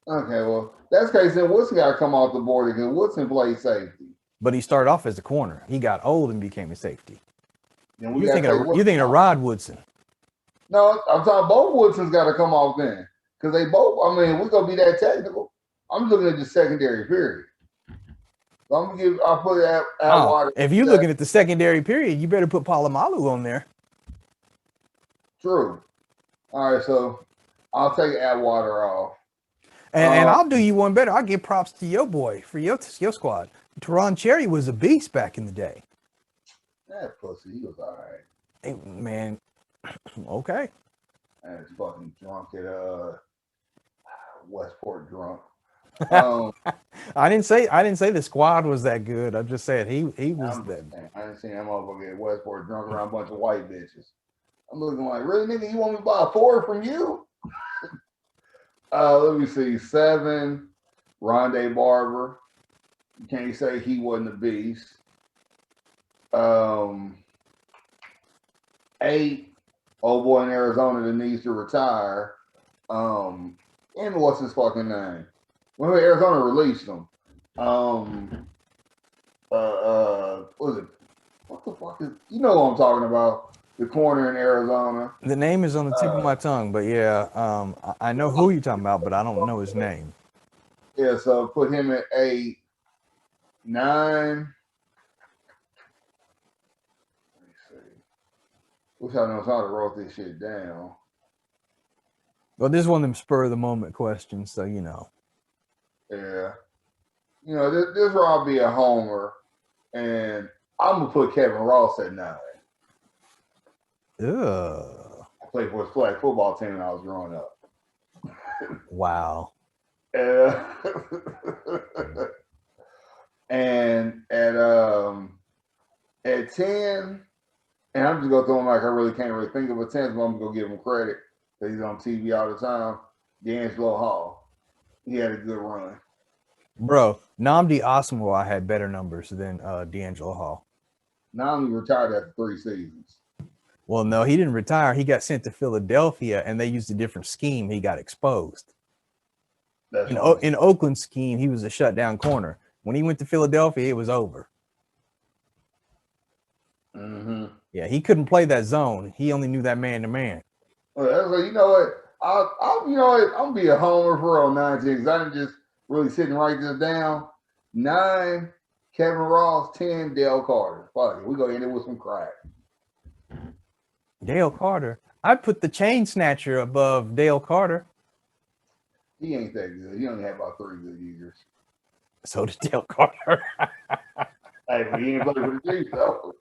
Okay, well, that's the case. Then Woodson got to come off the board because Woodson played safety. But he started off as a corner. He got old and became a safety. You thinking of Rod Woodson? No, I'm talking both Woodsons got to come off then because they both. I mean, we're gonna be that technical. I'm looking at the secondary period. So I'll put Atwater. If you're looking at the secondary period, you better put Polamalu on there. True. All right, so I'll take Atwater off. And I'll do you one better. I'll give props to your boy for your squad. Teron Cherry was a beast back in the day. That pussy, he was all right. Hey, man, okay. And it's fucking drunk at Westport drunk. I didn't say the squad was that good. I just said he was that. I didn't see that motherfucker at Westport drunk around a bunch of white bitches. I'm looking like, really, nigga, you want me to buy a Ford from you? Let me see. 7, Rondé Barber. You can't say he wasn't a beast. 8, old boy in Arizona that needs to retire. And what's his fucking name? Well, Arizona released him. What was it? What the fuck is? You know what I'm talking about? The corner in Arizona. The name is on the tip of my tongue, but yeah, I know who you're talking about, but I don't know his name. Yeah, so put him at 8, 9. Let me see. Wish I know how to write this shit down. Well, this is one of them spur of the moment questions, so you know. Yeah. This where I'll be a homer, and I'm gonna put Kevin Ross at 9. Ugh. I played for his flag football team when I was growing up. Wow. And at 10, and I'm just gonna throw him like I really can't really think of a 10, but I'm gonna give him credit because he's on TV all the time. D'Angelo Hall. He had a good run. Bro, Nnamdi Asomugha had better numbers than D'Angelo Hall. Nnamdi retired after 3 seasons. Well, no, he didn't retire. He got sent to Philadelphia, and they used a different scheme. He got exposed. In Oakland's scheme, he was a shutdown corner. When he went to Philadelphia, it was over. Mm-hmm. Yeah, he couldn't play that zone. He only knew that man to man. Well, you know what? you know, I'm gonna be a homer for all 9 I didn't just really sit and write this down. 9, Kevin Ross. 10, Dale Carter. Fuck it, we gonna end it with some crack. Dale Carter. I'd put the Chain Snatcher above Dale Carter. He ain't that good. He only had about 3 good years. So did Dale Carter. Hey, but he ain't play for the Chiefs though.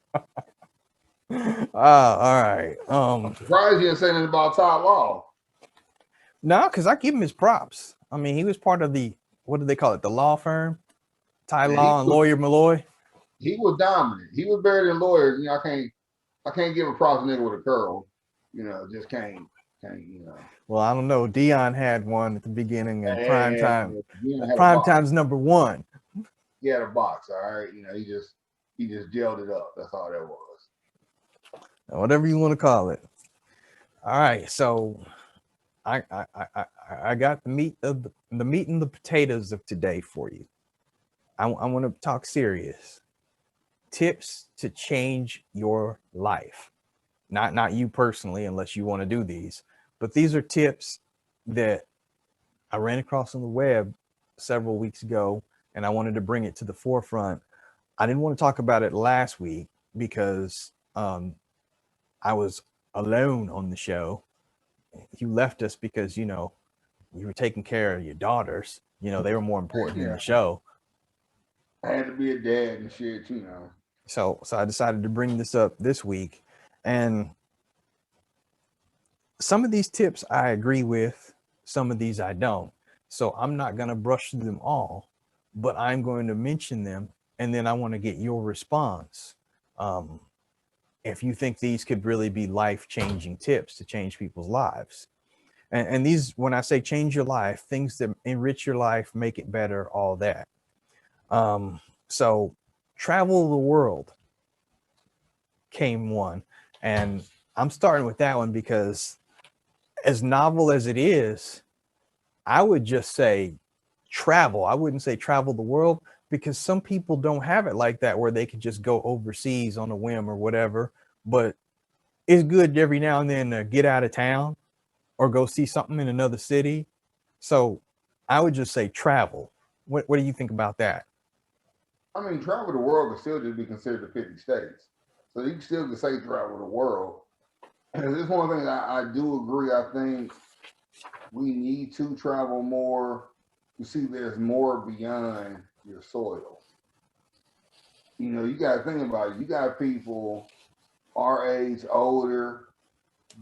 All right. I'm surprised you didn't say anything about Todd Law. No, because I give him his props. I mean, he was part of the, what do they call it? The law firm? Ty Law and Lawyer Malloy. He was dominant. He was better than lawyers. You know, I can't give a props nigga with a curl. You know, just can't, you know. Well, I don't know. Dion had one at the beginning and prime time. Dion had Prime time's number 1. He had a box, all right. You know, he just gelled it up. That's all that was. Whatever you want to call it. All right, so I got the meat and the potatoes of today for you. I want to talk serious. Tips to change your life. Not you personally, unless you want to do these, but these are tips that I ran across on the web several weeks ago, and I wanted to bring it to the forefront. I didn't want to talk about it last week because I was alone on the show. You left us because, you know, you were taking care of your daughters. You know, they were more important than the show. I had to be a dad and shit, you know. So I decided to bring this up this week. And some of these tips I agree with, some of these I don't. So I'm not going to brush through them all, but I'm going to mention them. And then I want to get your response. If you think these could really be life-changing tips to change people's lives. And these, when I say change your life, things that enrich your life, make it better, all that. So travel the world came one. And I'm starting with that one because as novel as it is, I would just say travel. I wouldn't say travel the world because some people don't have it like that where they could just go overseas on a whim or whatever. But it's good every now and then to get out of town or go see something in another city. So I would just say travel. What do you think about that? I mean, travel the world could still just be considered the 50 states. So you still could say travel the world. And this one thing I do agree. I think we need to travel more to see there's more beyond your soil. You know, you got to think about it. You got people our age, older,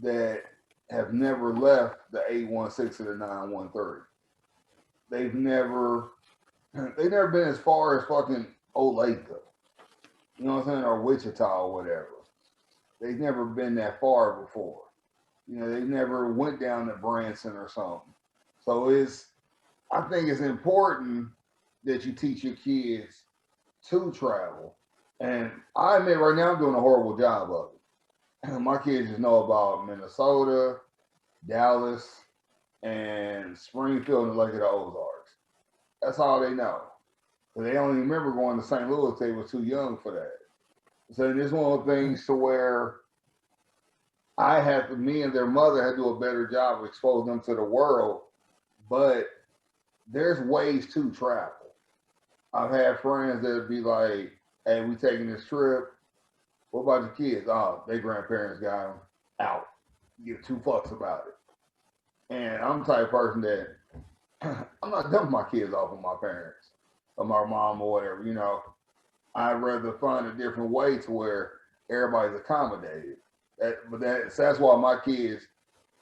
that have never left the 816 or the 913. They've never been as far as fucking Olathe. You know what I'm saying? Or Wichita or whatever. They've never been that far before. You know, they never went down to Branson or something. So I think it's important that you teach your kids to travel. And I admit right now I'm doing a horrible job of it. My kids just know about Minnesota, Dallas, and Springfield and the Lake of the Ozarks. That's all they know. But they only remember going to St. Louis. They were too young for that. So it's one of the things to where me and their mother had to do a better job of exposing them to the world. But there's ways to travel. I've had friends that'd be like, hey, we taking this trip. What about your kids? Oh, their grandparents got them out. Give 2 fucks about it. And I'm the type of person that I'm not dumping my kids off with my parents or my mom or whatever, you know. I'd rather find a different way to where everybody's accommodated. That's why my kids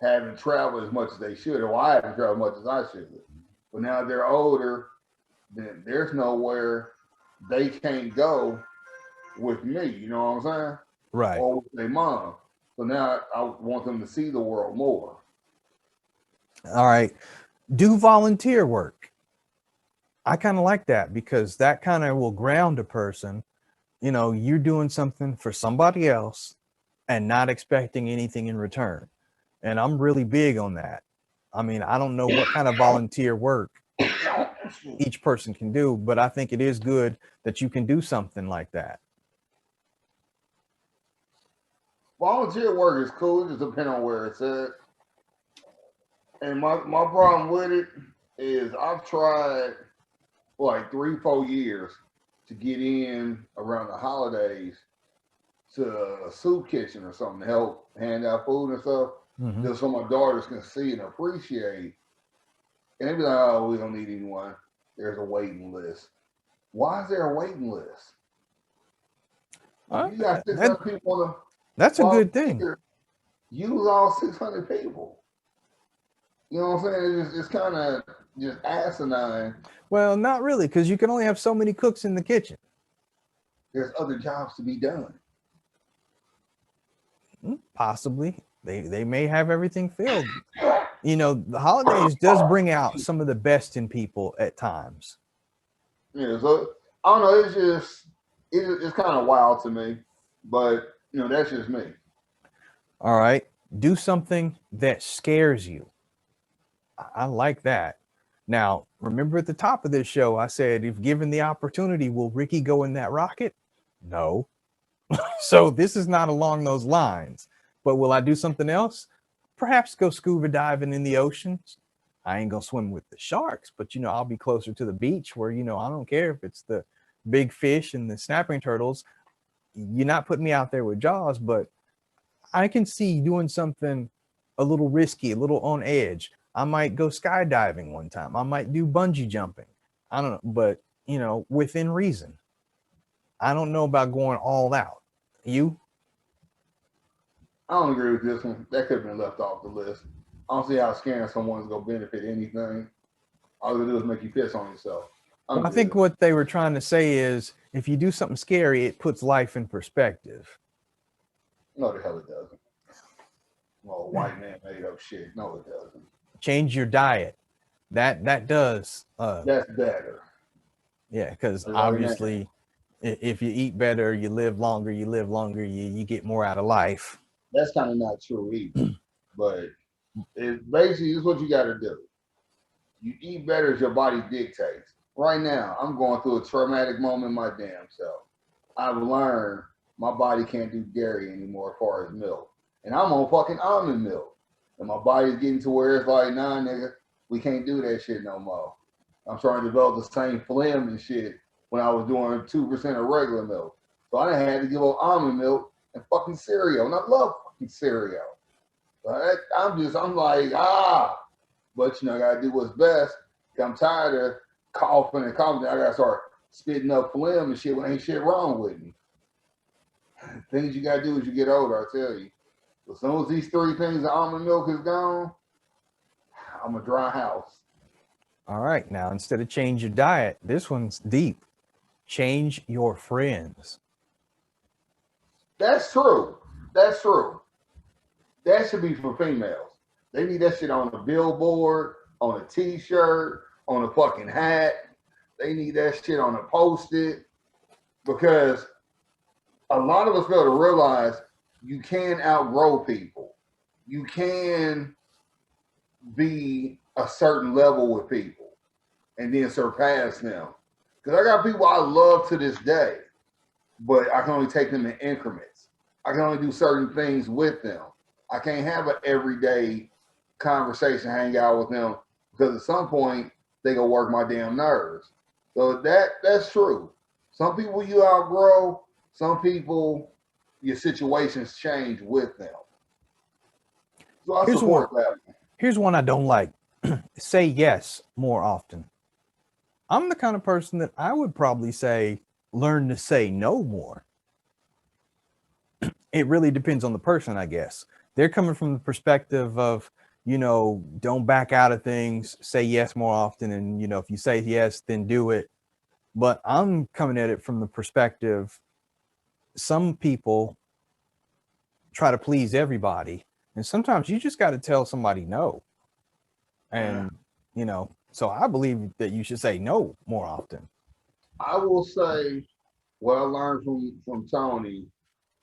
haven't traveled as much as they should, or I haven't traveled as much as I should. But now they're older, then there's nowhere they can't go with me, you know what I'm saying? Right. Or with their mom. So now I want them to see the world more. All right. Do volunteer work. I kind of like that because that kind of will ground a person. You know, you're doing something for somebody else and not expecting anything in return. And I'm really big on that. I mean, I don't know what kind of volunteer work each person can do, but I think it is good that you can do something like that. Volunteer work is cool, it just depends on where it's at. And my problem with it is I've tried for like 3-4 years to get in around the holidays to a soup kitchen or something to help hand out food and stuff, Mm-hmm. just so my daughters can see and appreciate. And they be like, "Oh, we don't need anyone. There's a waiting list." Why is there a waiting list? If you got 600 people on that's the a good thing. volunteer, use all 600 people. You know what I'm saying? It's kind of just asinine. Well, not really, because you can only have so many cooks in the kitchen. There's other jobs to be done. Possibly. They may have everything filled. You know, the holidays does bring out some of the best in people at times. Yeah, so I don't know. It's just it's kind of wild to me, but that's just me. All right. Do something that scares you. I like that. Now, remember at the top of this show, I said, if given the opportunity, will Ricky go in that rocket? No. So this is not along those lines. But will I do something else? Perhaps go scuba diving in the ocean. I ain't gonna swim with the sharks, but I'll be closer to the beach where I don't care if it's the big fish and the snapping turtles. You're not putting me out there with Jaws, but I can see doing something a little risky, a little on edge. I might go skydiving one time. I might do bungee jumping. I don't know, but within reason. I don't know about going all out. You? I don't agree with this one. That could have been left off the list. I don't see how scaring someone's gonna benefit anything. All they do is make you piss on yourself. Well, I think what they were trying to say is if you do something scary, it puts life in perspective. No, the hell it doesn't. Well, white man made up shit. No, it doesn't. Change your diet. That does. That's better. Yeah, because obviously, if you eat better, you live longer. You get more out of life. That's kind of not true either. But it basically is what you got to do. You eat better as your body dictates. Right now, I'm going through a traumatic moment in my damn self. I've learned my body can't do dairy anymore as far as milk. And I'm on fucking almond milk. And my body's getting to where it's like, nah, nigga, we can't do that shit no more. I'm trying to develop the same phlegm and shit when I was doing 2% of regular milk. So I had to give up almond milk and fucking cereal. And I love fucking cereal. But I'm like, But I gotta do what's best. I'm tired of coughing and coughing. I gotta start spitting up phlegm and shit when ain't shit wrong with me. Things you gotta do as you get older, I tell you. As soon as these 3 things of almond milk is gone, I'm a dry house. All right, now instead of change your diet, this one's deep. Change your friends. That's true. That should be for females. They need that shit on a billboard, on a t-shirt, on a fucking hat. They need that shit on a post-it because a lot of us fail to realize you can outgrow people. You can be a certain level with people and then surpass them. Because I got people I love to this day, but I can only take them in increments. I can only do certain things with them. I can't have an everyday conversation, hang out with them, because at some point they gonna work my damn nerves. So that's true. Some people you outgrow, some people your situations change with them. So I support that. Here's one I don't like. Say yes more often. I'm the kind of person that I would probably say learn to say no more. It really depends on the person, I guess. They're coming from the perspective of, don't back out of things, say yes more often. And, if you say yes, then do it. But I'm coming at it from the perspective, some people try to please everybody. And sometimes you just got to tell somebody no. And, so I believe that you should say no more often. I will say what I learned from Tony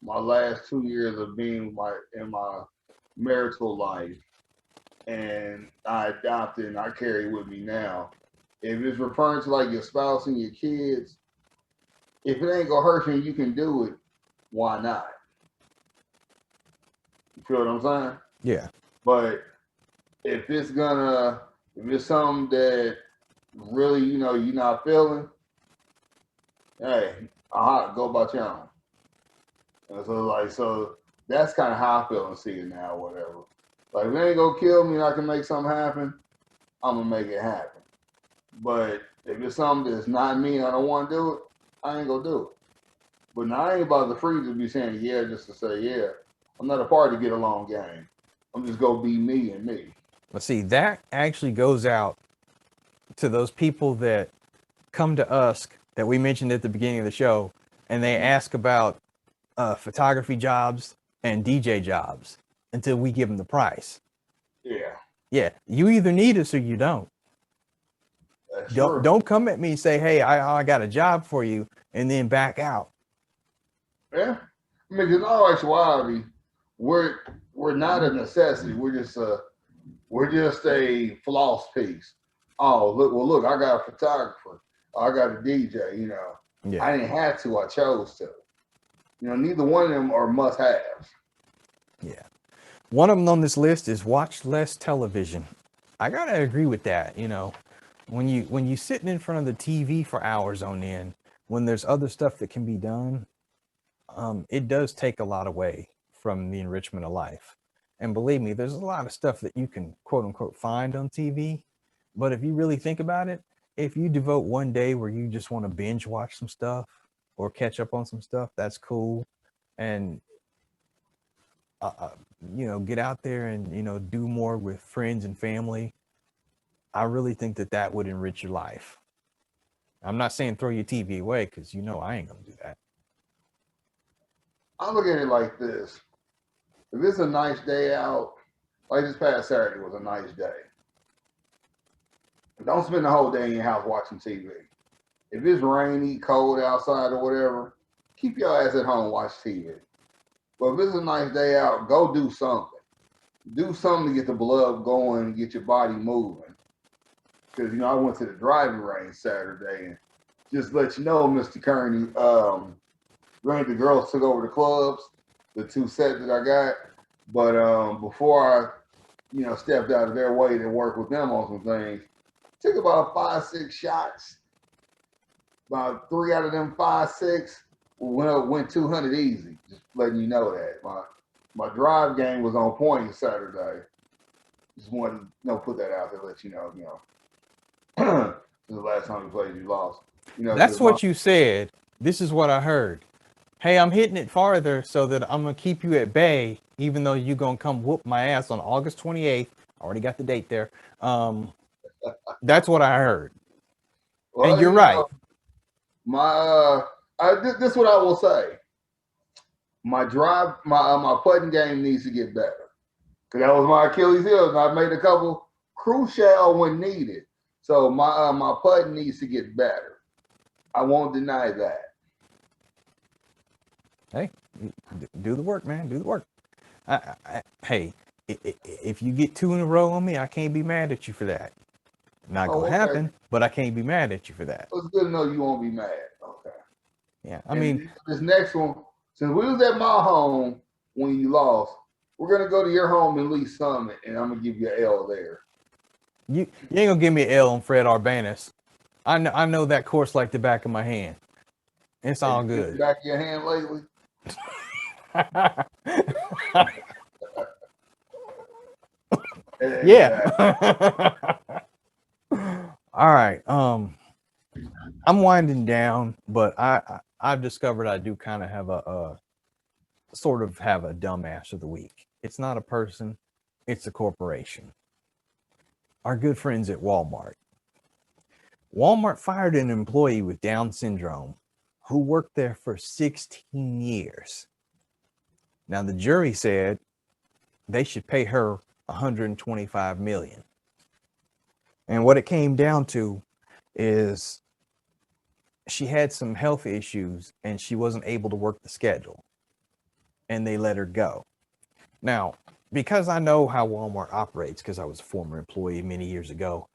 my last 2 years of being in my marital life, and I adopted and I carry with me now. If it's referring to like your spouse and your kids, if it ain't gonna hurt you and you can do it, why not? You feel what I'm saying? Yeah. But if it's something that really, you're not feeling, hey, go about your own. And so that's kind of how I feel and see it now, whatever. Like, if it ain't gonna kill me and I can make something happen, I'm gonna make it happen. But if it's something that's not me and I don't want to do it, I ain't gonna do it. But now I ain't about to free to be saying yeah just to say yeah. I'm not a part to get along game. I'm just gonna be me and me. Let's see, that actually goes out to those people that come to us that we mentioned at the beginning of the show, and they ask about photography jobs and DJ jobs until we give them the price. Yeah, Yeah, you either need us or you don't. that's Don't true. don't come at me and say, "Hey, I got a job for you," and then back out. Yeah, I mean, in all actuality, we're we're not a necessity. We're just a floss piece. Oh, look, I got a photographer. I got a DJ. Yeah, I didn't have to. I chose to. Neither one of them are must-haves. yeah. One of them on this list is watch less television. I gotta agree with that. When you sitting in front of the TV for hours on end, when there's other stuff that can be done, it does take a lot away from the enrichment of life. And believe me, there's a lot of stuff that you can quote unquote find on TV. But if you really think about it, if you devote one day where you just want to binge watch some stuff or catch up on some stuff, that's cool. And, uh, uh, get out there and, do more with friends and family. I really think that that would enrich your life. I'm not saying throw your TV away because I ain't gonna do that. I look at it like this: if it's a nice day out, like this past Saturday was a nice day. Don't spend the whole day in your house watching TV. If it's rainy, cold outside, or whatever, keep your ass at home, watch TV. But if it's a nice day out, go do something. Do something to get the blood going and get your body moving. Because I went to the driving range Saturday and just let you know, Mr. Kearney, granted the girls took over the clubs, the two sets that I got. But before I, stepped out of their way to work with them on some things, took about 5, 6 shots. About 3 out of them 5, 6 went 200 easy. Just letting you know that my drive game was on point Saturday. Just wanted to put that out there, let you know. The last time we played, you lost. That's what you said. This is what I heard. Hey, I'm hitting it farther so that I'm gonna keep you at bay, even though you're gonna come whoop my ass on August 28th. I already got the date there. That's what I heard. Well, And you're right. This is what I will say. My putting game needs to get better. Because that was my Achilles heel, and I made a couple crucial when needed. So my putting needs to get better. I won't deny that. Hey, do the work, man. Do the work. Hey, if you get 2 in a row on me, I can't be mad at you for that. Not gonna happen, but I can't be mad at you for that. It's good to know you won't be mad. Okay. Yeah, I mean, this next one, since we was at my home when you lost, we're gonna go to your home in Lee Summit, and I'm gonna give you an L there. You ain't gonna give me an L on Fred Arbanis. I know that course like the back of my hand. It's all good. Back of your hand lately. Yeah. All right. I'm winding down, but I've discovered I do kind of have a sort of have a dumbass of the week. It's not a person, it's a corporation. Our good friends at Walmart. Walmart fired an employee with Down syndrome who worked there for 16 years. Now the jury said they should pay her 125 million. And what it came down to is she had some health issues and she wasn't able to work the schedule. And they let her go. Now, because I know how Walmart operates, because I was a former employee many years ago,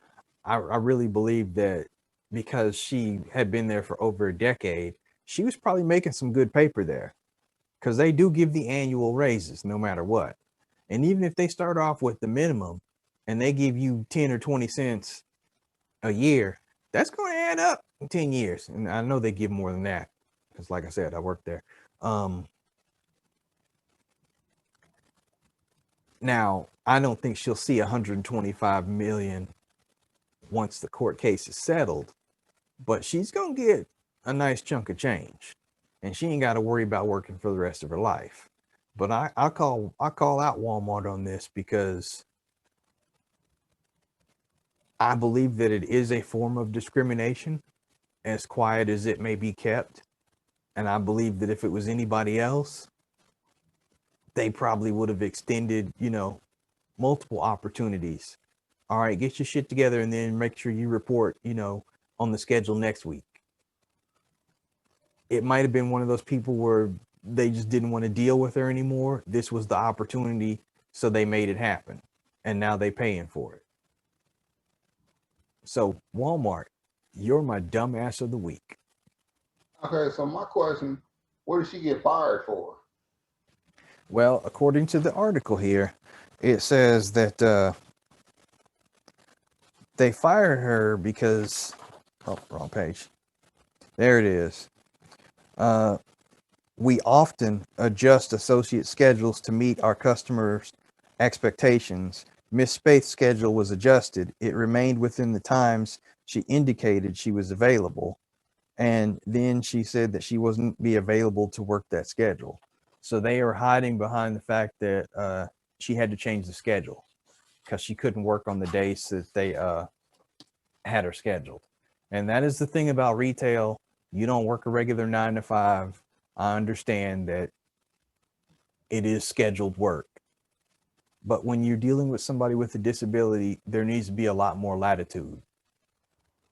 I really believe that because she had been there for over a decade, she was probably making some good paper there, because they do give the annual raises no matter what. And even if they start off with the minimum, and they give you 10 or 20 cents a year, that's going to add up in 10 years. And I know they give more than that because, like I said, I worked there. Now, I don't think she'll see 125 million once the court case is settled, but she's going to get a nice chunk of change, and she ain't got to worry about working for the rest of her life. But I call out Walmart on this because I believe that it is a form of discrimination, as quiet as it may be kept. And I believe that if it was anybody else, they probably would have extended, multiple opportunities. All right, get your shit together and then make sure you report, on the schedule next week. It might have been one of those people where they just didn't want to deal with her anymore. This was the opportunity, so they made it happen. And now they paying for it. So Walmart, you're my dumbass of the week. Okay, so my question, what did she get fired for? Well, according to the article here, it says that they fired her because, wrong page. There it is. We often adjust associate schedules to meet our customers' expectations. Miss Spaith's schedule was adjusted. It remained within the times she indicated she was available. And then she said that she wasn't be available to work that schedule. So they are hiding behind the fact that she had to change the schedule because she couldn't work on the days that they had her scheduled. And that is the thing about retail. You don't work a regular 9 to 5. I understand that it is scheduled work. But when you're dealing with somebody with a disability, there needs to be a lot more latitude.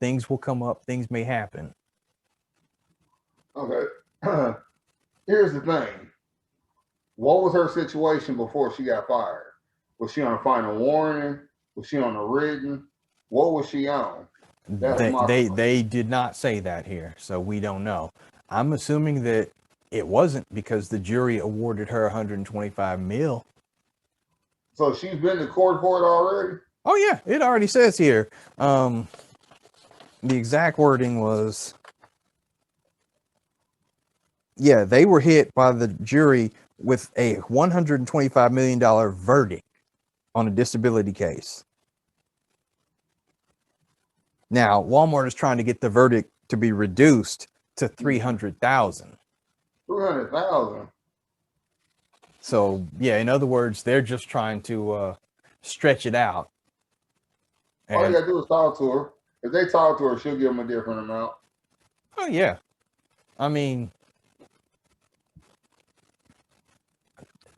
Things will come up, things may happen. Okay. Here's the thing. What was her situation before she got fired? Was she on a final warning? Was she on a written? What was she on? They did not say that here, so we don't know. I'm assuming that it wasn't because the jury awarded her 125 mil. So she's been to court for it already? Oh yeah, it already says here. The exact wording was, yeah, they were hit by the jury with a $125 million verdict on a disability case. Now, Walmart is trying to get the verdict to be reduced to 300,000. 300,000. So, yeah, in other words, they're just trying to stretch it out. All you gotta do is talk to her. If they talk to her, she'll give them a different amount. Oh yeah, I mean,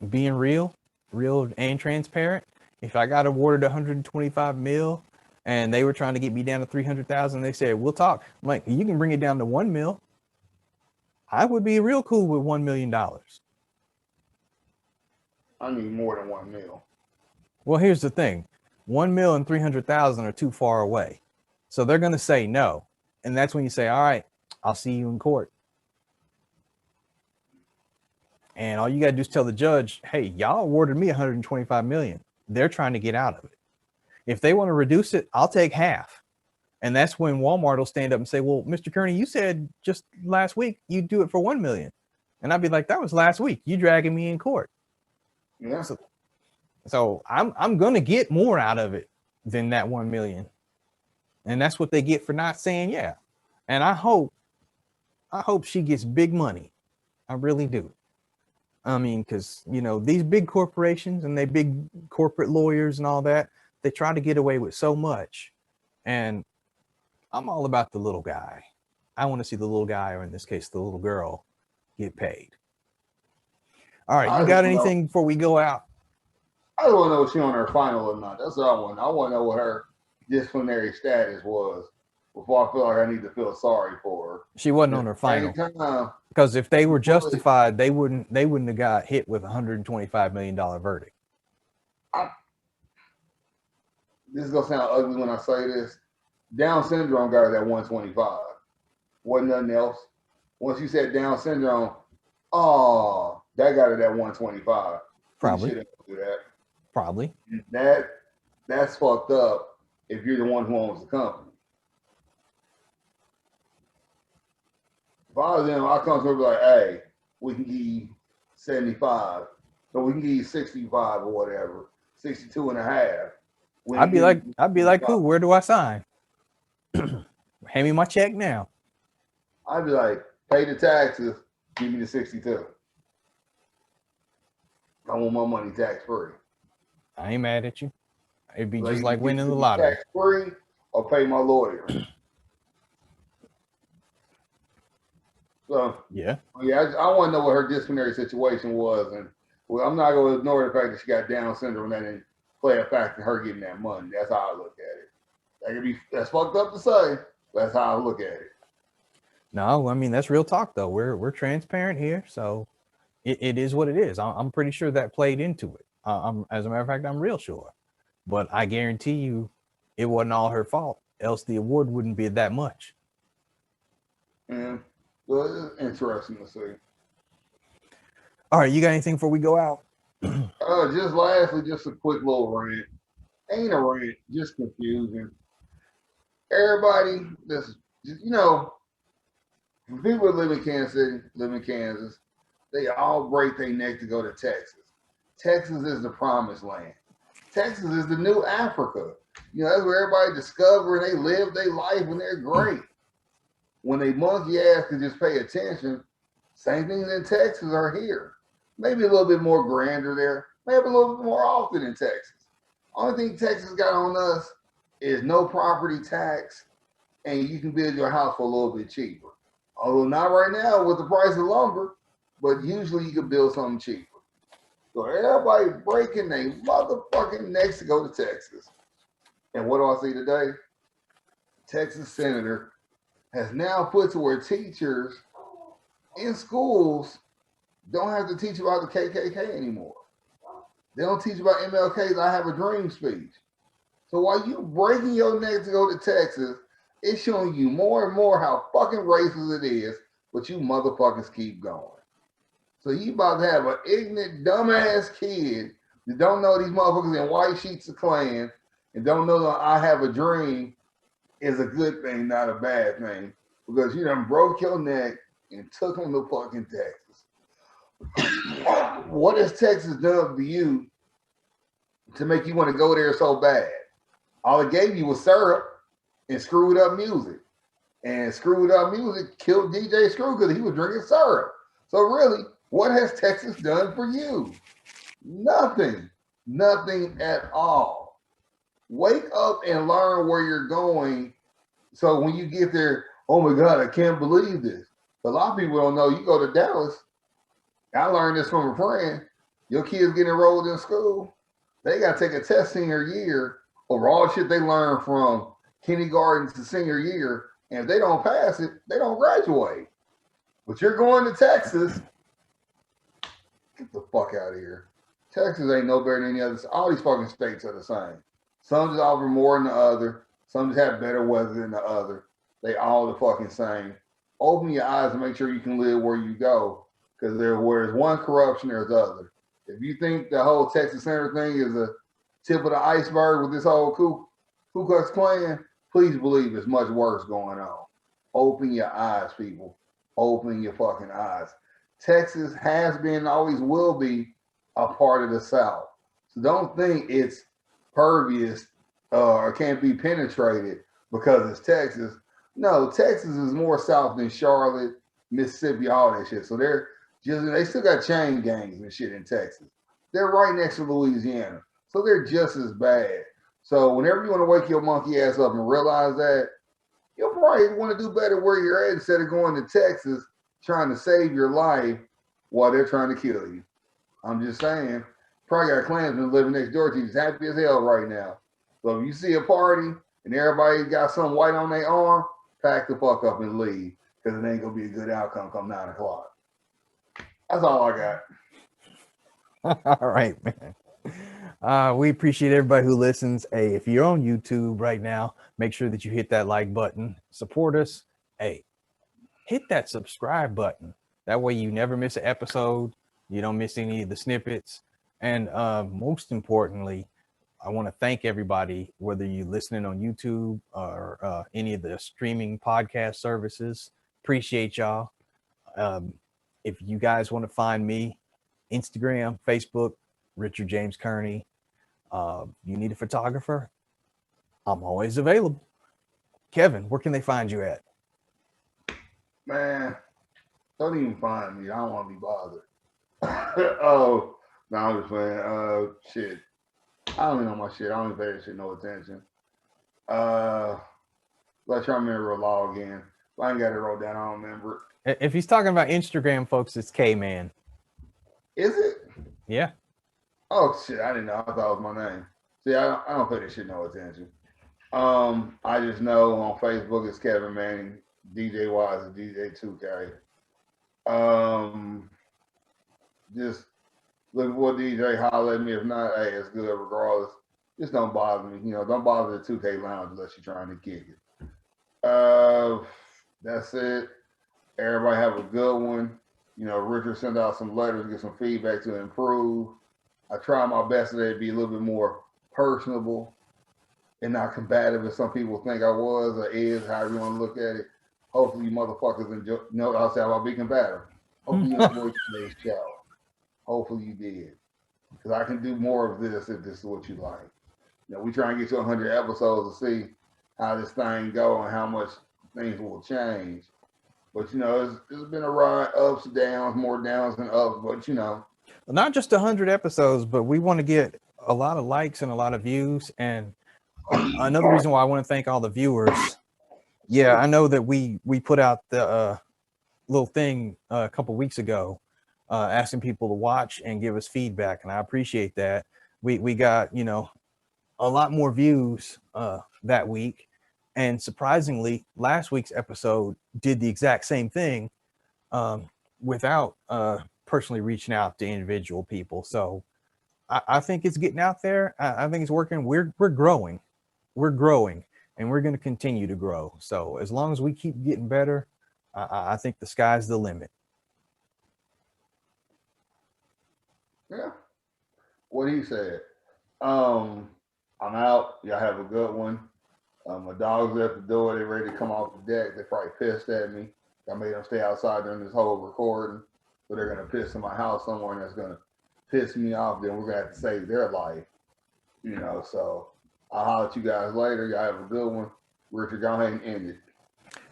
being real and transparent. If I got awarded 125 mil and they were trying to get me down to 300,000, they said, we'll talk. I'm like, you can bring it down to 1 mil. I would be real cool with $1 million. I need more than 1 mil. Well, here's the thing. 1 mil and 300,000 are too far away. So they're going to say no. And that's when you say, all right, I'll see you in court. And all you got to do is tell the judge, hey, y'all awarded me 125 million. They're trying to get out of it. If they want to reduce it, I'll take half. And that's when Walmart will stand up and say, well, Mr. Kearney, you said just last week you'd do it for 1 million. And I'd be like, that was last week. You dragging me in court. Yeah. So I'm going to get more out of it than that 1 million. And that's what they get for not saying yeah. And I hope she gets big money. I really do. I mean, because, these big corporations and they big corporate lawyers and all that, they try to get away with so much. And I'm all about the little guy. I want to see the little guy, or in this case, the little girl, get paid. All right, you got anything before we go out? I just want to know if she on her final or not. That's what I want. I want to know what her disciplinary status was before I feel like I need to feel sorry for her. She wasn't on her final. Because if they were justified, they wouldn't have got hit with $125 million verdict. This is gonna sound ugly when I say this. Down syndrome got her at 125. Wasn't nothing else. Once you said Down syndrome, that got her at 125. Probably. She didn't do that. Probably. That that's fucked up if you're the one who owns the company. If I was them, I come to them like, hey, we can give you 75, so we can give you 65 or whatever, 62 and a half. I'd be like, who? Where do I sign? Hand me my check now. I'd be like, pay the taxes, give me the 62. I want my money tax free. I ain't mad at you. It'd be just you like can winning give the me lottery. Tax free or pay my lawyer. So Yeah. I want to know what her disciplinary situation was, and well, I'm not going to ignore the fact that she got Down syndrome and that didn't play a factor in her getting that money. That's how I look at it. That's fucked up to say, but that's how I look at it. No, I mean that's real talk though. We're transparent here, so it is what it is. I'm pretty sure that played into it. As a matter of fact, I'm real sure. But I guarantee you, it wasn't all her fault. Else the award wouldn't be that much. Yeah, well, it's interesting to see. All right, you got anything before we go out? Just lastly, just a quick little rant. Ain't a rant, just confusion. Everybody, when people live in Kansas City, live in Kansas, they all break their neck to go to Texas. Texas is the promised land. Texas is the new Africa. That's where everybody discover and they live their life and they're great. When they monkey ass can just pay attention, same things in Texas are here. Maybe a little bit more grander there. Maybe a little bit more often in Texas. Only thing Texas got on us is no property tax, and you can build your house for a little bit cheaper. Although not right now with the price of lumber, but usually you can build something cheaper. So everybody breaking their motherfucking necks to go to Texas. And what do I see today? Texas senator has now put to where teachers in schools don't have to teach about the KKK anymore. They don't teach about MLK's I Have a Dream speech. So while you breaking your neck to go to Texas, it's showing you more and more how fucking racist it is, but you motherfuckers keep going. So you about to have an ignorant, dumbass kid that don't know these motherfuckers in white sheets of Klan and don't know that I Have a Dream is a good thing, not a bad thing. Because you done broke your neck and took them to fucking Texas. What has Texas done for you to make you want to go there so bad? All it gave you was syrup and screwed up music. And screwed up music killed DJ Screw because he was drinking syrup. So really, what has Texas done for you? Nothing. Nothing at all. Wake up and learn where you're going. So when you get there, oh my God, I can't believe this. A lot of people don't know. You go to Dallas. I learned this from a friend. Your kids get enrolled in school. They got to take a test senior year over all the shit they learned from kindergarten to senior year. And if they don't pass it, they don't graduate. But you're going to Texas. Get the fuck out of here. Texas ain't no better than any other. All these fucking states are the same. Some just offer more than the other. Some just have better weather than the other. They all the fucking same. Open your eyes and make sure you can live where you go. Because where there's one corruption, there's other. If you think the whole Texas Center thing is a tip of the iceberg with this whole Ku Klux Klan, please believe there's much worse going on. Open your eyes, people. Open your fucking eyes. Texas has been and always will be a part of the South. So don't think it's pervious or can't be penetrated because it's Texas. No, Texas is more South than Charlotte, Mississippi, all that shit. So they still got chain gangs and shit in Texas. They're right next to Louisiana. So they're just as bad. So whenever you want to wake your monkey ass up and realize that, you'll probably want to do better where you're at instead of going to Texas trying to save your life while they're trying to kill you. I'm just saying, probably got Klansmen living next door to you, just happy as hell right now. So if you see a party and everybody got something white on their arm, pack the fuck up and leave because it ain't going to be a good outcome come 9 o'clock. That's all I got. All right, man. We appreciate everybody who listens. Hey, if you're on YouTube right now, make sure that you hit that like button. Support us. Hey, hit that subscribe button. That way you never miss an episode. You don't miss any of the snippets. And most importantly, I want to thank everybody, whether you're listening on YouTube or any of the streaming podcast services. Appreciate y'all. If you guys want to find me, Instagram, Facebook, Richard James Kearney. You need a photographer? I'm always available. Kevin, where can they find you at? Man, don't even find me. I don't want to be bothered. Oh, no, I'm just playing. Shit. I don't even know my shit. I don't even pay that shit no attention. Let's try to remember a log in. If I ain't got it wrote down, I don't remember it. If he's talking about Instagram, folks, it's K-Man. Is it? Yeah. Oh shit, I didn't know. I thought it was my name. See, I don't pay this shit no attention. I just know on Facebook it's Kevin Manning, DJ Wise and DJ 2K. Just look for DJ, holler at me. If not, hey, it's good regardless. Just don't bother me. You know, don't bother the 2K lounge unless you're trying to kick it. That's it. Everybody have a good one. You know, Richard sent out some letters, get some feedback to improve. I try my best today to be a little bit more personable and not combative as some people think I was or is, however you want to look at it. Hopefully you motherfuckers enjoy, no, I'll say I'll be combative. Hopefully you enjoyed today's show. Hopefully you did. Because I can do more of this if this is what you like. You know, we try and get to 100 episodes to see how this thing go and how much things will change. But, you know, it's been a ride, ups, downs, more downs than ups. But, you know. Not just 100 episodes, but we want to get a lot of likes and a lot of views. And another reason why I want to thank all the viewers. Yeah, I know that we put out the little thing a couple weeks ago asking people to watch and give us feedback. And I appreciate that. We got, you know, a lot more views that week. And surprisingly, last week's episode did the exact same thing without personally reaching out to individual people. So I think it's getting out there. I think it's working. We're growing. We're growing, and we're going to continue to grow. So as long as we keep getting better, I think the sky's the limit. Yeah. What he said. I'm out. Y'all have a good one. My dogs are at the door. They're ready to come off the deck. They probably pissed at me. I made them stay outside during this whole recording. So they're going to piss in my house somewhere, and that's going to piss me off. Then we're going to have to save their life. You know, so I'll holler at you guys later. Y'all have a good one. Richard, go ahead and end it.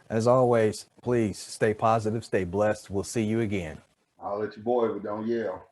As always, please stay positive, stay blessed. We'll see you again. I'll let your boy, but don't yell.